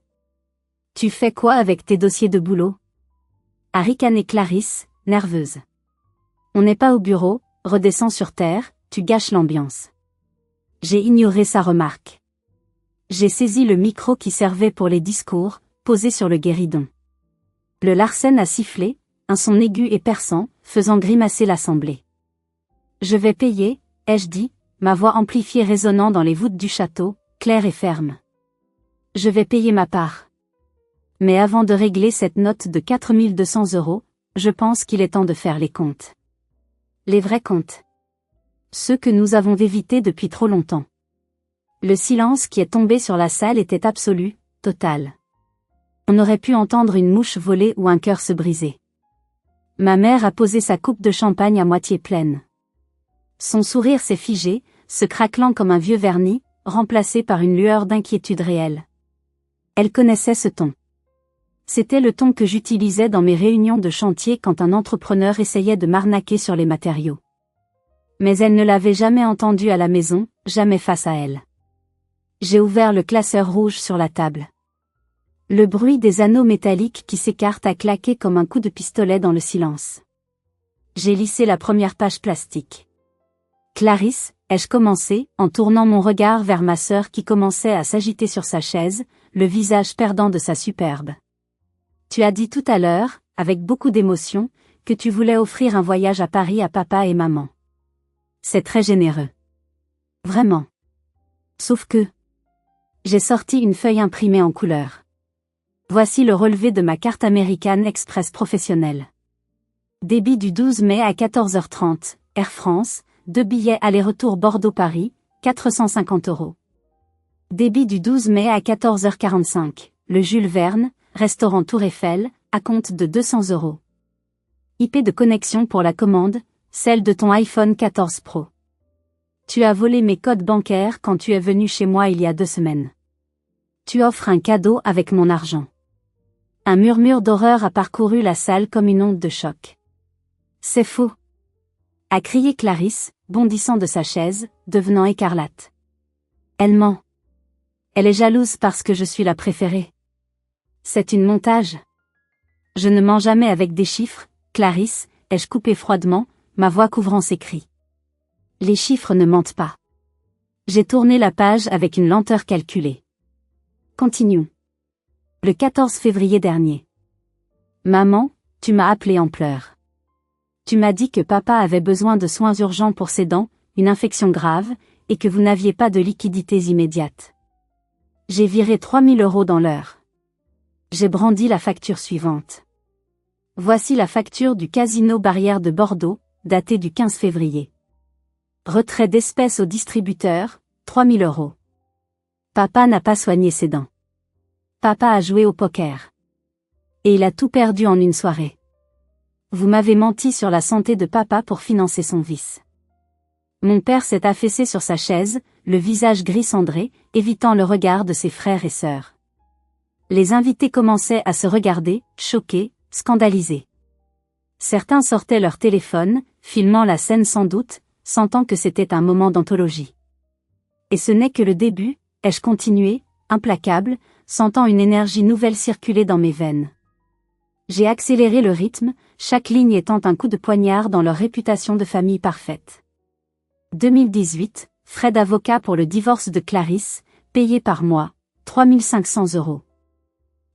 « Tu fais quoi avec tes dossiers de boulot ?» a ricané Clarisse, nerveuse. « On n'est pas au bureau, redescends sur terre, tu gâches l'ambiance. » J'ai ignoré sa remarque. J'ai saisi le micro qui servait pour les discours, posé sur le guéridon. Le Larsen a sifflé, un son aigu et perçant, faisant grimacer l'assemblée. « Je vais payer, ai-je dit, ma voix amplifiée résonnant dans les voûtes du château, claire et ferme. Je vais payer ma part. Mais avant de régler cette note de 4200 €, je pense qu'il est temps de faire les comptes. Les vrais comptes. Ceux que nous avons évités depuis trop longtemps. » Le silence qui est tombé sur la salle était absolu, total. On aurait pu entendre une mouche voler ou un cœur se briser. Ma mère a posé sa coupe de champagne à moitié pleine. Son sourire s'est figé, se craquelant comme un vieux vernis, remplacé par une lueur d'inquiétude réelle. Elle connaissait ce ton. C'était le ton que j'utilisais dans mes réunions de chantier quand un entrepreneur essayait de m'arnaquer sur les matériaux. Mais elle ne l'avait jamais entendu à la maison, jamais face à elle. J'ai ouvert le classeur rouge sur la table. Le bruit des anneaux métalliques qui s'écartent a claqué comme un coup de pistolet dans le silence. J'ai lissé la première page plastique. « Clarisse », ai-je commencé, en tournant mon regard vers ma sœur qui commençait à s'agiter sur sa chaise, le visage perdant de sa superbe. « Tu as dit tout à l'heure, avec beaucoup d'émotion, que tu voulais offrir un voyage à Paris à papa et maman. C'est très généreux. Vraiment. Sauf que... » J'ai sorti une feuille imprimée en couleur. Voici le relevé de ma carte American Express professionnelle. Débit du 12 mai à 14h30, Air France, 2 billets aller-retour Bordeaux-Paris, 450 €. Débit du 12 mai à 14h45, le Jules Verne, restaurant Tour Eiffel, à compte de 200 €. IP de connexion pour la commande, celle de ton iPhone 14 Pro. Tu as volé mes codes bancaires quand tu es venu chez moi il y a 2 semaines. Tu offres un cadeau avec mon argent. Un murmure d'horreur a parcouru la salle comme une onde de choc. C'est faux, a crié Clarisse, bondissant de sa chaise, devenant écarlate. Elle ment. Elle est jalouse parce que je suis la préférée. C'est une montage. Je ne mens jamais avec des chiffres, Clarisse, ai-je coupé froidement, ma voix couvrant ses cris. Les chiffres ne mentent pas. J'ai tourné la page avec une lenteur calculée. Continuons. Le 14 février dernier. Maman, tu m'as appelé en pleurs. Tu m'as dit que papa avait besoin de soins urgents pour ses dents, une infection grave, et que vous n'aviez pas de liquidités immédiates. J'ai viré 3000 € dans l'heure. J'ai brandi la facture suivante. Voici la facture du Casino Barrière de Bordeaux, datée du 15 février. Retrait d'espèces au distributeur, 3000 €. Papa n'a pas soigné ses dents. Papa a joué au poker. Et il a tout perdu en une soirée. Vous m'avez menti sur la santé de papa pour financer son vice. Mon père s'est affaissé sur sa chaise, le visage gris cendré, évitant le regard de ses frères et sœurs. Les invités commençaient à se regarder, choqués, scandalisés. Certains sortaient leur téléphone, filmant la scène sans doute, sentant que c'était un moment d'anthologie. Et ce n'est que le début, ai-je continué, implacable, sentant une énergie nouvelle circuler dans mes veines. J'ai accéléré le rythme, chaque ligne étant un coup de poignard dans leur réputation de famille parfaite. 2018, frais d'avocat pour le divorce de Clarisse, payé par mois, 3500 €.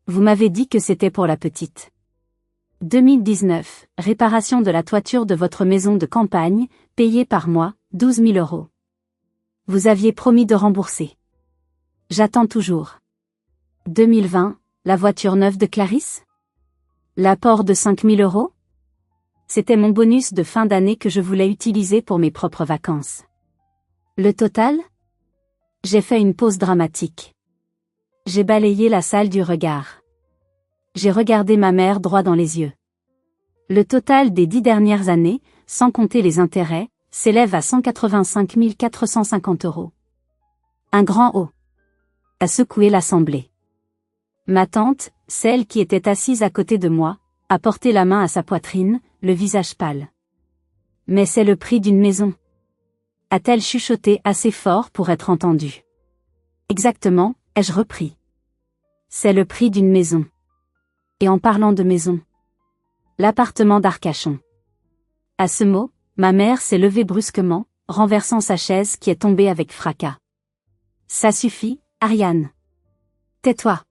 Vous m'avez dit que c'était pour la petite. 2019, réparation de la toiture de votre maison de campagne, payé par mois, 12 000 €. Vous aviez promis de rembourser. J'attends toujours. 2020, la voiture neuve de Clarisse? L'apport de 5 000 €? C'était mon bonus de fin d'année que je voulais utiliser pour mes propres vacances. Le total? J'ai fait une pause dramatique. J'ai balayé la salle du regard. J'ai regardé ma mère droit dans les yeux. Le total des 10 dernières années, sans compter les intérêts, s'élève à 185 450 €. Un grand O a secoué l'assemblée. Ma tante, celle qui était assise à côté de moi, a porté la main à sa poitrine, le visage pâle. Mais c'est le prix d'une maison. A-t-elle chuchoté assez fort pour être entendue? Exactement, ai-je repris. C'est le prix d'une maison. Et en parlant de maison, l'appartement d'Arcachon. À ce mot, ma mère s'est levée brusquement, renversant sa chaise qui est tombée avec fracas. Ça suffit, Ariane. Tais-toi.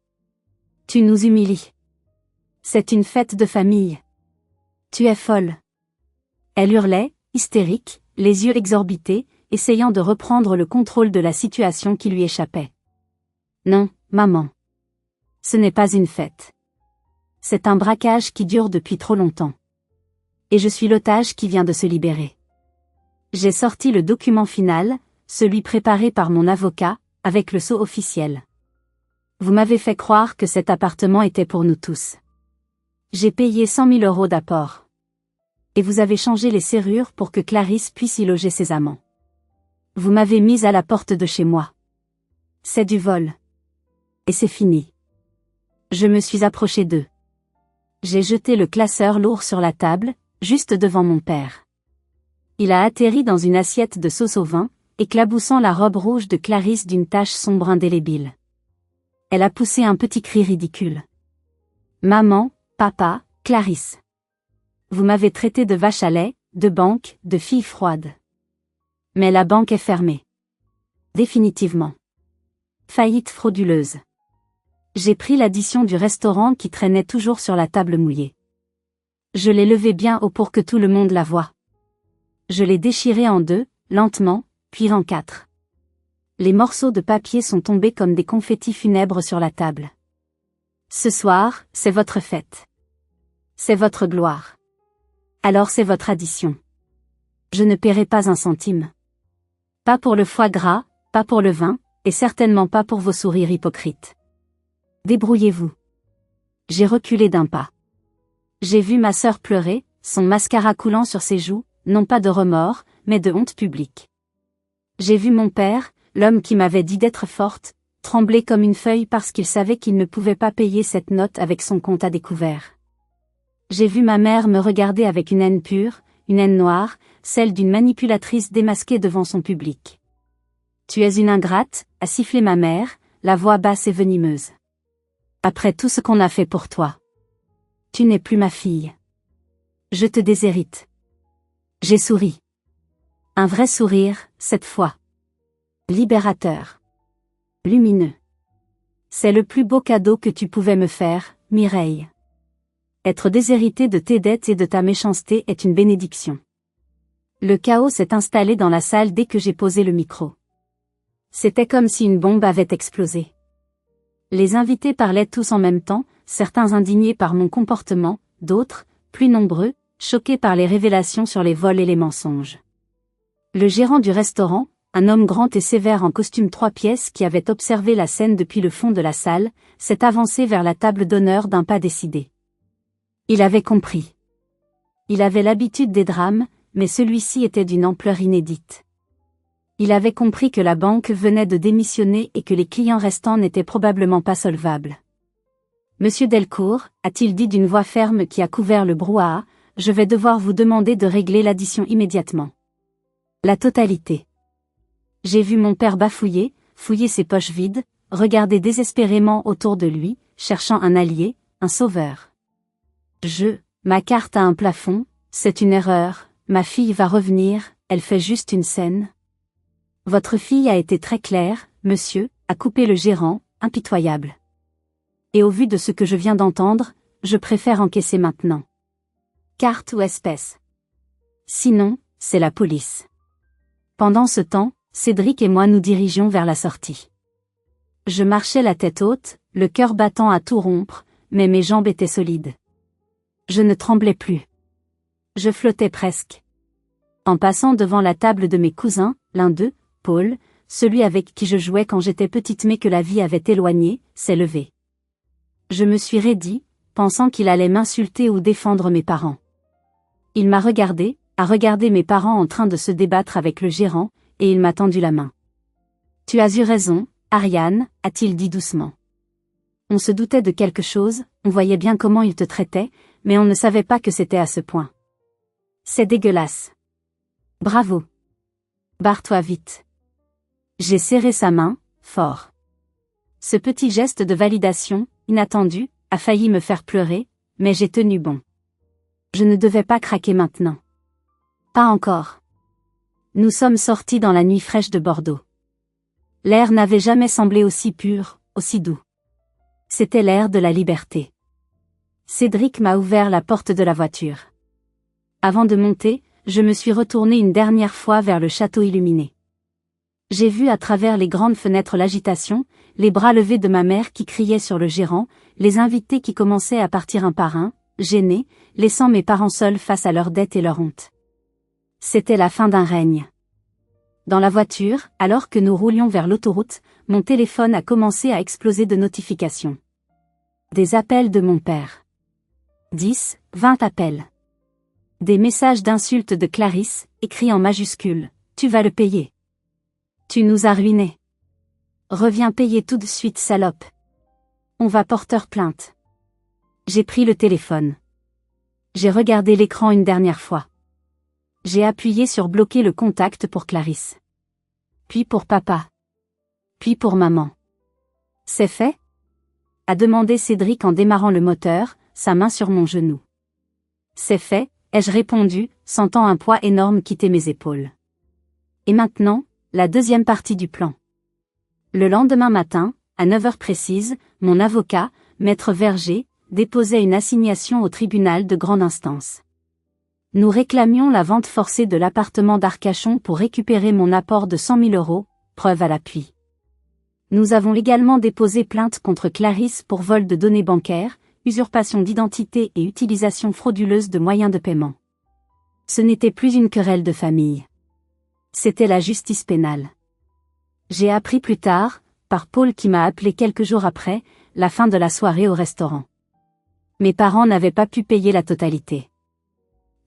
Tu nous humilies. C'est une fête de famille. Tu es folle. Elle hurlait, hystérique, les yeux exorbités, essayant de reprendre le contrôle de la situation qui lui échappait. Non, maman. Ce n'est pas une fête. C'est un braquage qui dure depuis trop longtemps. Et je suis l'otage qui vient de se libérer. J'ai sorti le document final, celui préparé par mon avocat, avec le sceau officiel. Vous m'avez fait croire que cet appartement était pour nous tous. J'ai payé 100 000 € d'apport. Et vous avez changé les serrures pour que Clarisse puisse y loger ses amants. Vous m'avez mise à la porte de chez moi. C'est du vol. Et c'est fini. Je me suis approchée d'eux. J'ai jeté le classeur lourd sur la table, juste devant mon père. Il a atterri dans une assiette de sauce au vin, éclaboussant la robe rouge de Clarisse d'une tache sombre indélébile. Elle a poussé un petit cri ridicule. Maman, papa, Clarisse. Vous m'avez traité de vache à lait, de banque, de fille froide. Mais la banque est fermée. Définitivement. Faillite frauduleuse. J'ai pris l'addition du restaurant qui traînait toujours sur la table mouillée. Je l'ai levée bien haut pour que tout le monde la voie. Je l'ai déchirée en deux, lentement, puis en quatre. Les morceaux de papier sont tombés comme des confettis funèbres sur la table. Ce soir, c'est votre fête. C'est votre gloire. Alors c'est votre addition. Je ne paierai pas un centime. Pas pour le foie gras, pas pour le vin, et certainement pas pour vos sourires hypocrites. Débrouillez-vous. J'ai reculé d'un pas. J'ai vu ma sœur pleurer, son mascara coulant sur ses joues, non pas de remords, mais de honte publique. J'ai vu mon père, l'homme qui m'avait dit d'être forte, trembler comme une feuille parce qu'il savait qu'il ne pouvait pas payer cette note avec son compte à découvert. J'ai vu ma mère me regarder avec une haine pure, une haine noire, celle d'une manipulatrice démasquée devant son public. Tu es une ingrate, a sifflé ma mère, la voix basse et venimeuse. Après tout ce qu'on a fait pour toi. Tu n'es plus ma fille. Je te déshérite. J'ai souri. Un vrai sourire, cette fois. Libérateur. Lumineux. C'est le plus beau cadeau que tu pouvais me faire, Mireille. Être déshéritée de tes dettes et de ta méchanceté est une bénédiction. Le chaos s'est installé dans la salle dès que j'ai posé le micro. C'était comme si une bombe avait explosé. Les invités parlaient tous en même temps, certains indignés par mon comportement, d'autres, plus nombreux, choqués par les révélations sur les vols et les mensonges. Le gérant du restaurant, un homme grand et sévère en costume 3 pièces qui avait observé la scène depuis le fond de la salle, s'est avancé vers la table d'honneur d'un pas décidé. Il avait compris. Il avait l'habitude des drames, mais celui-ci était d'une ampleur inédite. Il avait compris que la banque venait de démissionner et que les clients restants n'étaient probablement pas solvables. Monsieur Delcourt, a-t-il dit d'une voix ferme qui a couvert le brouhaha, je vais devoir vous demander de régler l'addition immédiatement. La totalité. J'ai vu mon père bafouiller, fouiller ses poches vides, regarder désespérément autour de lui, cherchant un allié, un sauveur. Ma carte a un plafond, c'est une erreur, ma fille va revenir, elle fait juste une scène. Votre fille a été très claire, monsieur, a coupé le gérant, impitoyable. Et au vu de ce que je viens d'entendre, je préfère encaisser maintenant. Carte ou espèce. Sinon, c'est la police. Pendant ce temps, Cédric et moi nous dirigeons vers la sortie. Je marchais la tête haute, le cœur battant à tout rompre, mais mes jambes étaient solides. Je ne tremblais plus. Je flottais presque. En passant devant la table de mes cousins, l'un d'eux, Paul, celui avec qui je jouais quand j'étais petite mais que la vie avait éloigné, s'est levé. Je me suis raidi, pensant qu'il allait m'insulter ou défendre mes parents. Il m'a regardé, a regardé mes parents en train de se débattre avec le gérant, et il m'a tendu la main. « Tu as eu raison, Ariane », a-t-il dit doucement. On se doutait de quelque chose, on voyait bien comment il te traitait, mais on ne savait pas que c'était à ce point. C'est dégueulasse. Bravo. Barre-toi vite. J'ai serré sa main, fort. Ce petit geste de validation, inattendu, a failli me faire pleurer, mais j'ai tenu bon. Je ne devais pas craquer maintenant. Pas encore. Nous sommes sortis dans la nuit fraîche de Bordeaux. L'air n'avait jamais semblé aussi pur, aussi doux. C'était l'air de la liberté. Cédric m'a ouvert la porte de la voiture. Avant de monter, je me suis retournée une dernière fois vers le château illuminé. J'ai vu à travers les grandes fenêtres l'agitation, les bras levés de ma mère qui criait sur le gérant, les invités qui commençaient à partir un par un, gênés, laissant mes parents seuls face à leurs dettes et leur honte. C'était la fin d'un règne. Dans la voiture, alors que nous roulions vers l'autoroute, mon téléphone a commencé à exploser de notifications. Des appels de mon père. 10, 20 appels. Des messages d'insultes de Clarisse, écrits en majuscules. Tu vas le payer. Tu nous as ruinés. Reviens payer tout de suite, salope. On va porter plainte. J'ai pris le téléphone. J'ai regardé l'écran une dernière fois. J'ai appuyé sur bloquer le contact pour Clarisse. Puis pour papa. Puis pour maman. C'est fait ? A demandé Cédric en démarrant le moteur, sa main sur mon genou. C'est fait, ai-je répondu, sentant un poids énorme quitter mes épaules. Et maintenant, la deuxième partie du plan. Le lendemain matin, à 9 heures précises, mon avocat, Maître Verger, déposait une assignation au tribunal de grande instance. Nous réclamions la vente forcée de l'appartement d'Arcachon pour récupérer mon apport de 100 000 €, preuve à l'appui. Nous avons également déposé plainte contre Clarisse pour vol de données bancaires, usurpation d'identité et utilisation frauduleuse de moyens de paiement. Ce n'était plus une querelle de famille. C'était la justice pénale. J'ai appris plus tard, par Paul qui m'a appelé quelques jours après, la fin de la soirée au restaurant. Mes parents n'avaient pas pu payer la totalité.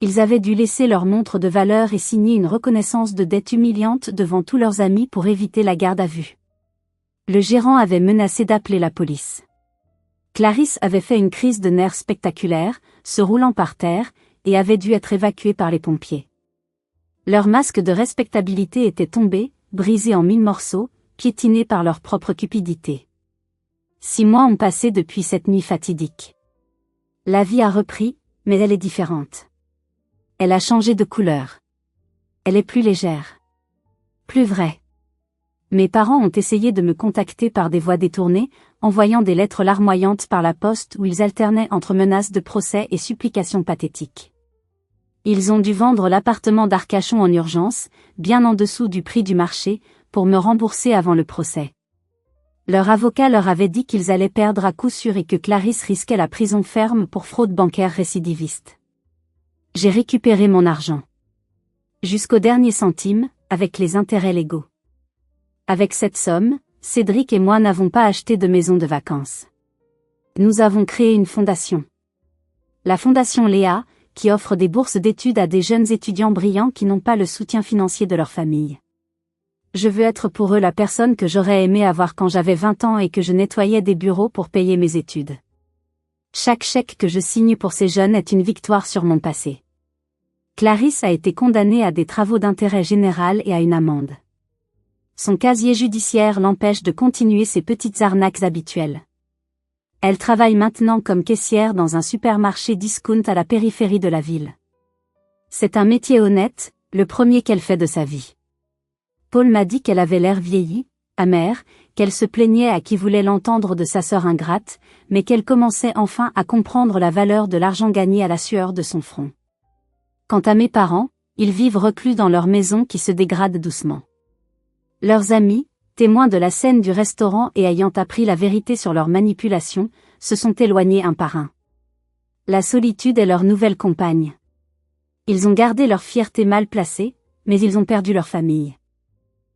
Ils avaient dû laisser leur montre de valeur et signer une reconnaissance de dette humiliante devant tous leurs amis pour éviter la garde à vue. Le gérant avait menacé d'appeler la police. Clarisse avait fait une crise de nerfs spectaculaire, se roulant par terre, et avait dû être évacuée par les pompiers. Leur masque de respectabilité était tombé, brisé en 1000 morceaux, piétiné par leur propre cupidité. 6 mois ont passé depuis cette nuit fatidique. La vie a repris, mais elle est différente. Elle a changé de couleur. Elle est plus légère. Plus vraie. Mes parents ont essayé de me contacter par des voies détournées, envoyant des lettres larmoyantes par la poste où ils alternaient entre menaces de procès et supplications pathétiques. Ils ont dû vendre l'appartement d'Arcachon en urgence, bien en dessous du prix du marché, pour me rembourser avant le procès. Leur avocat leur avait dit qu'ils allaient perdre à coup sûr et que Clarisse risquait la prison ferme pour fraude bancaire récidiviste. J'ai récupéré mon argent. Jusqu'au dernier centime, avec les intérêts légaux. Avec cette somme, Cédric et moi n'avons pas acheté de maison de vacances. Nous avons créé une fondation. La fondation Léa, qui offre des bourses d'études à des jeunes étudiants brillants qui n'ont pas le soutien financier de leur famille. Je veux être pour eux la personne que j'aurais aimé avoir quand j'avais 20 ans et que je nettoyais des bureaux pour payer mes études. Chaque chèque que je signe pour ces jeunes est une victoire sur mon passé. Clarisse a été condamnée à des travaux d'intérêt général et à une amende. Son casier judiciaire l'empêche de continuer ses petites arnaques habituelles. Elle travaille maintenant comme caissière dans un supermarché discount à la périphérie de la ville. C'est un métier honnête, le premier qu'elle fait de sa vie. Paul m'a dit qu'elle avait l'air vieillie, amère, qu'elle se plaignait à qui voulait l'entendre de sa sœur ingrate, mais qu'elle commençait enfin à comprendre la valeur de l'argent gagné à la sueur de son front. Quant à mes parents, ils vivent reclus dans leur maison qui se dégrade doucement. Leurs amis, témoins de la scène du restaurant et ayant appris la vérité sur leur manipulation, se sont éloignés un par un. La solitude est leur nouvelle compagne. Ils ont gardé leur fierté mal placée, mais ils ont perdu leur famille.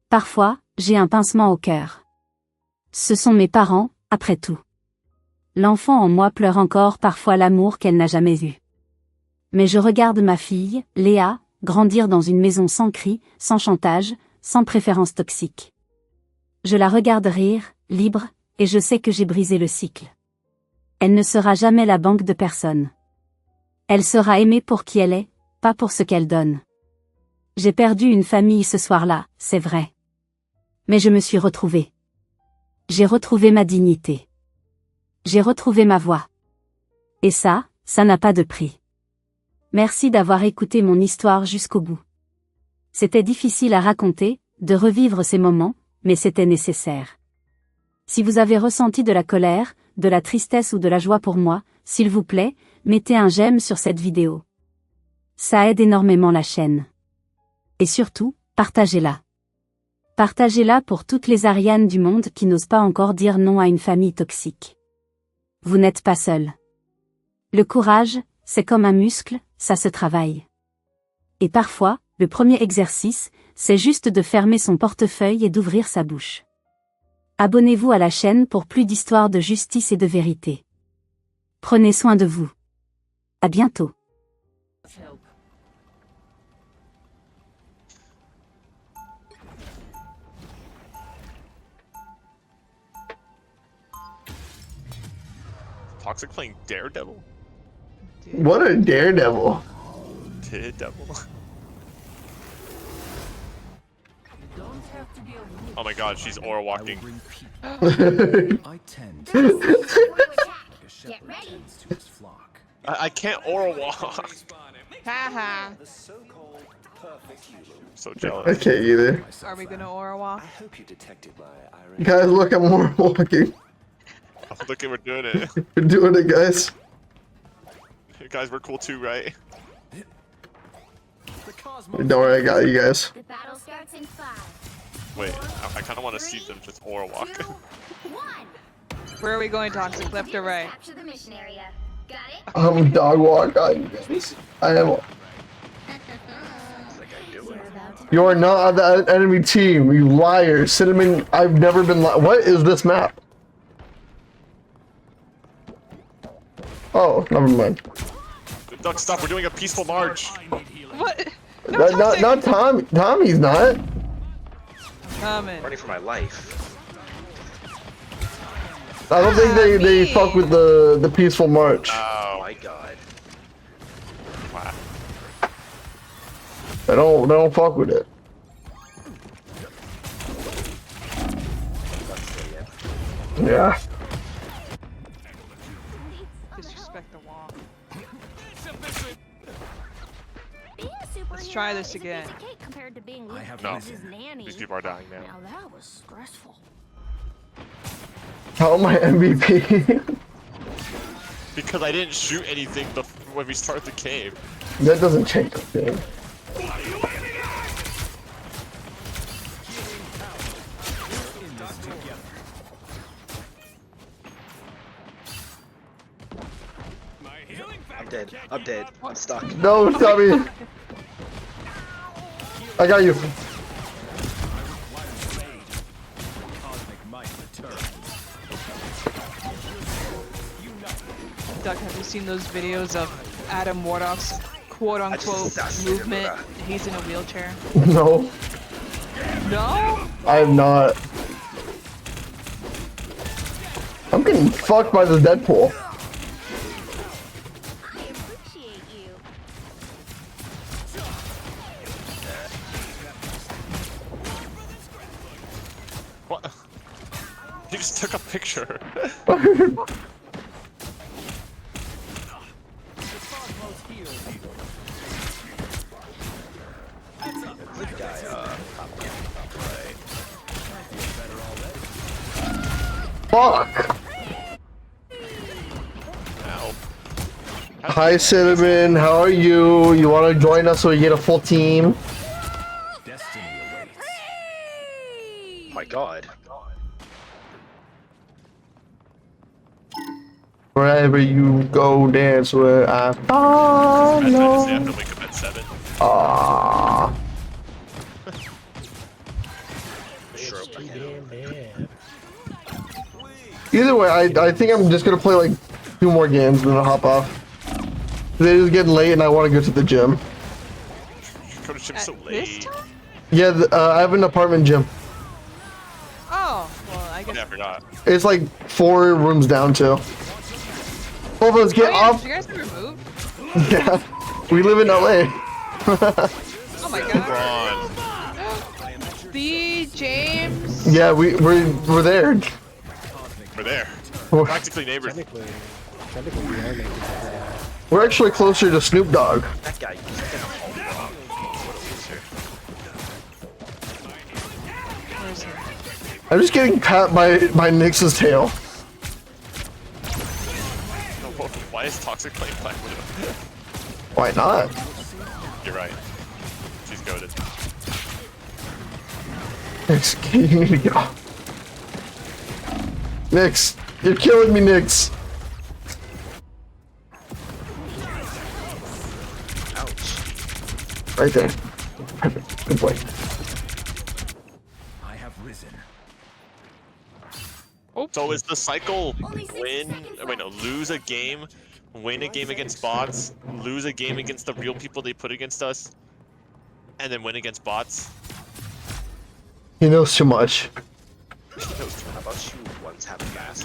Parfois, j'ai un pincement au cœur. Ce sont mes parents, après tout. L'enfant en moi pleure encore parfois l'amour qu'elle n'a jamais eu. Mais je regarde ma fille, Léa, grandir dans une maison sans cris, sans chantage, sans préférence toxique. Je la regarde rire, libre, et je sais que j'ai brisé le cycle. Elle ne sera jamais la banque de personne. Elle sera aimée pour qui elle est, pas pour ce qu'elle donne. J'ai perdu une famille ce soir-là, c'est vrai. Mais je me suis retrouvée. J'ai retrouvé ma dignité. J'ai retrouvé ma voix. Et ça n'a pas de prix. Merci d'avoir écouté mon histoire jusqu'au bout. C'était difficile à raconter, de revivre ces moments, mais c'était nécessaire. Si vous avez ressenti de la colère, de la tristesse ou de la joie pour moi, s'il vous plaît, mettez un j'aime sur cette vidéo. Ça aide énormément la chaîne. Et surtout, partagez-la. Partagez-la pour toutes les Arianes du monde qui n'osent pas encore dire non à une famille toxique. Vous n'êtes pas seul. Le courage, c'est comme un muscle, ça se travaille. Et parfois, le premier exercice, c'est juste de fermer son portefeuille et d'ouvrir sa bouche. Abonnez-vous à la chaîne pour plus d'histoires de justice et de vérité. Prenez soin de vous. À bientôt. Toxic playing Daredevil? What a daredevil. Daredevil. Oh my god, she's aura walking. I tend to Get ready. I can't aura walk. Haha. So I jealous. can't either. Are we gonna aura walk? Guys, look, I'm more walking. Look at we're doing it. We're doing it, guys. You guys, we're cool too, right? Don't worry, I got you guys. The battle starts in 5, Wait, I kind of want to see them just aura 2, walk. 1. Where are we going, Toxic? Left or right? Capture the mission area. Got it? I'm dog walk on you guys. I am. You are not on the enemy team, you liar. Cinnamon, I've never been what is this map? Oh, never mind. Duck, stop, we're doing a peaceful march. What? No, Toxic! Not Tommy. Tommy's not. Coming. Running for my life. I don't think they fuck with the peaceful march. Oh My god. wow. They don't fuck with it. Yeah. Disrespect the wall. Being a superhero Let's try this is a again. piece of cake compared to being Luke No. Cage's nanny. These people are dying now. Now that was stressful. How am I MVP? Because I didn't shoot anything when we started the cave. That doesn't change the thing. I'm dead. I'm dead. I'm stuck. No, Tommy. I got you. Duck, have you seen those videos of Adam Warlock's quote-unquote assassinated movement? her. He's in a wheelchair. No, No? I am not. I'm getting fucked by the Deadpool. I appreciate you. What? He just took a picture. Good guy. Fuck. Ow. Hi, Cinnamon. How are you? You want to join us so we get a full team? My god. Wherever you go, dance where I I have to follow. wake up at 7. Ah. Sure. Either way, I think I'm just gonna play like 2 more games and then I'll hop off. It is getting late and I want to go to the gym. Go to gym At so this late. time? Yeah, I have an apartment gym. Oh, well, I guess. Yeah, I forgot. It's like 4 rooms down too. Both of us get Oh, yeah, off. did you guys ever move? Yeah, we live in LA. Oh my god. Ron. The James. Yeah, we're there. We're there. We're- Practically neighbors. Technically, we are neighbors. We're actually closer to Snoop Dogg. That guy. What a loser. Where is he? I'm just getting pat by Nyx's tail. Why is Toxic playing Black Widow? Why not? You're right. She's goated. Nyx, you need to get off. Nyx, you're killing me, Nyx. Ouch. Right there. Perfect. Good boy. I have risen. So is the cycle Only 60 win? seconds Wait, no, lose a game, win a game against bots, lose a game against the real people they put against us, and then win against bots? He knows too much.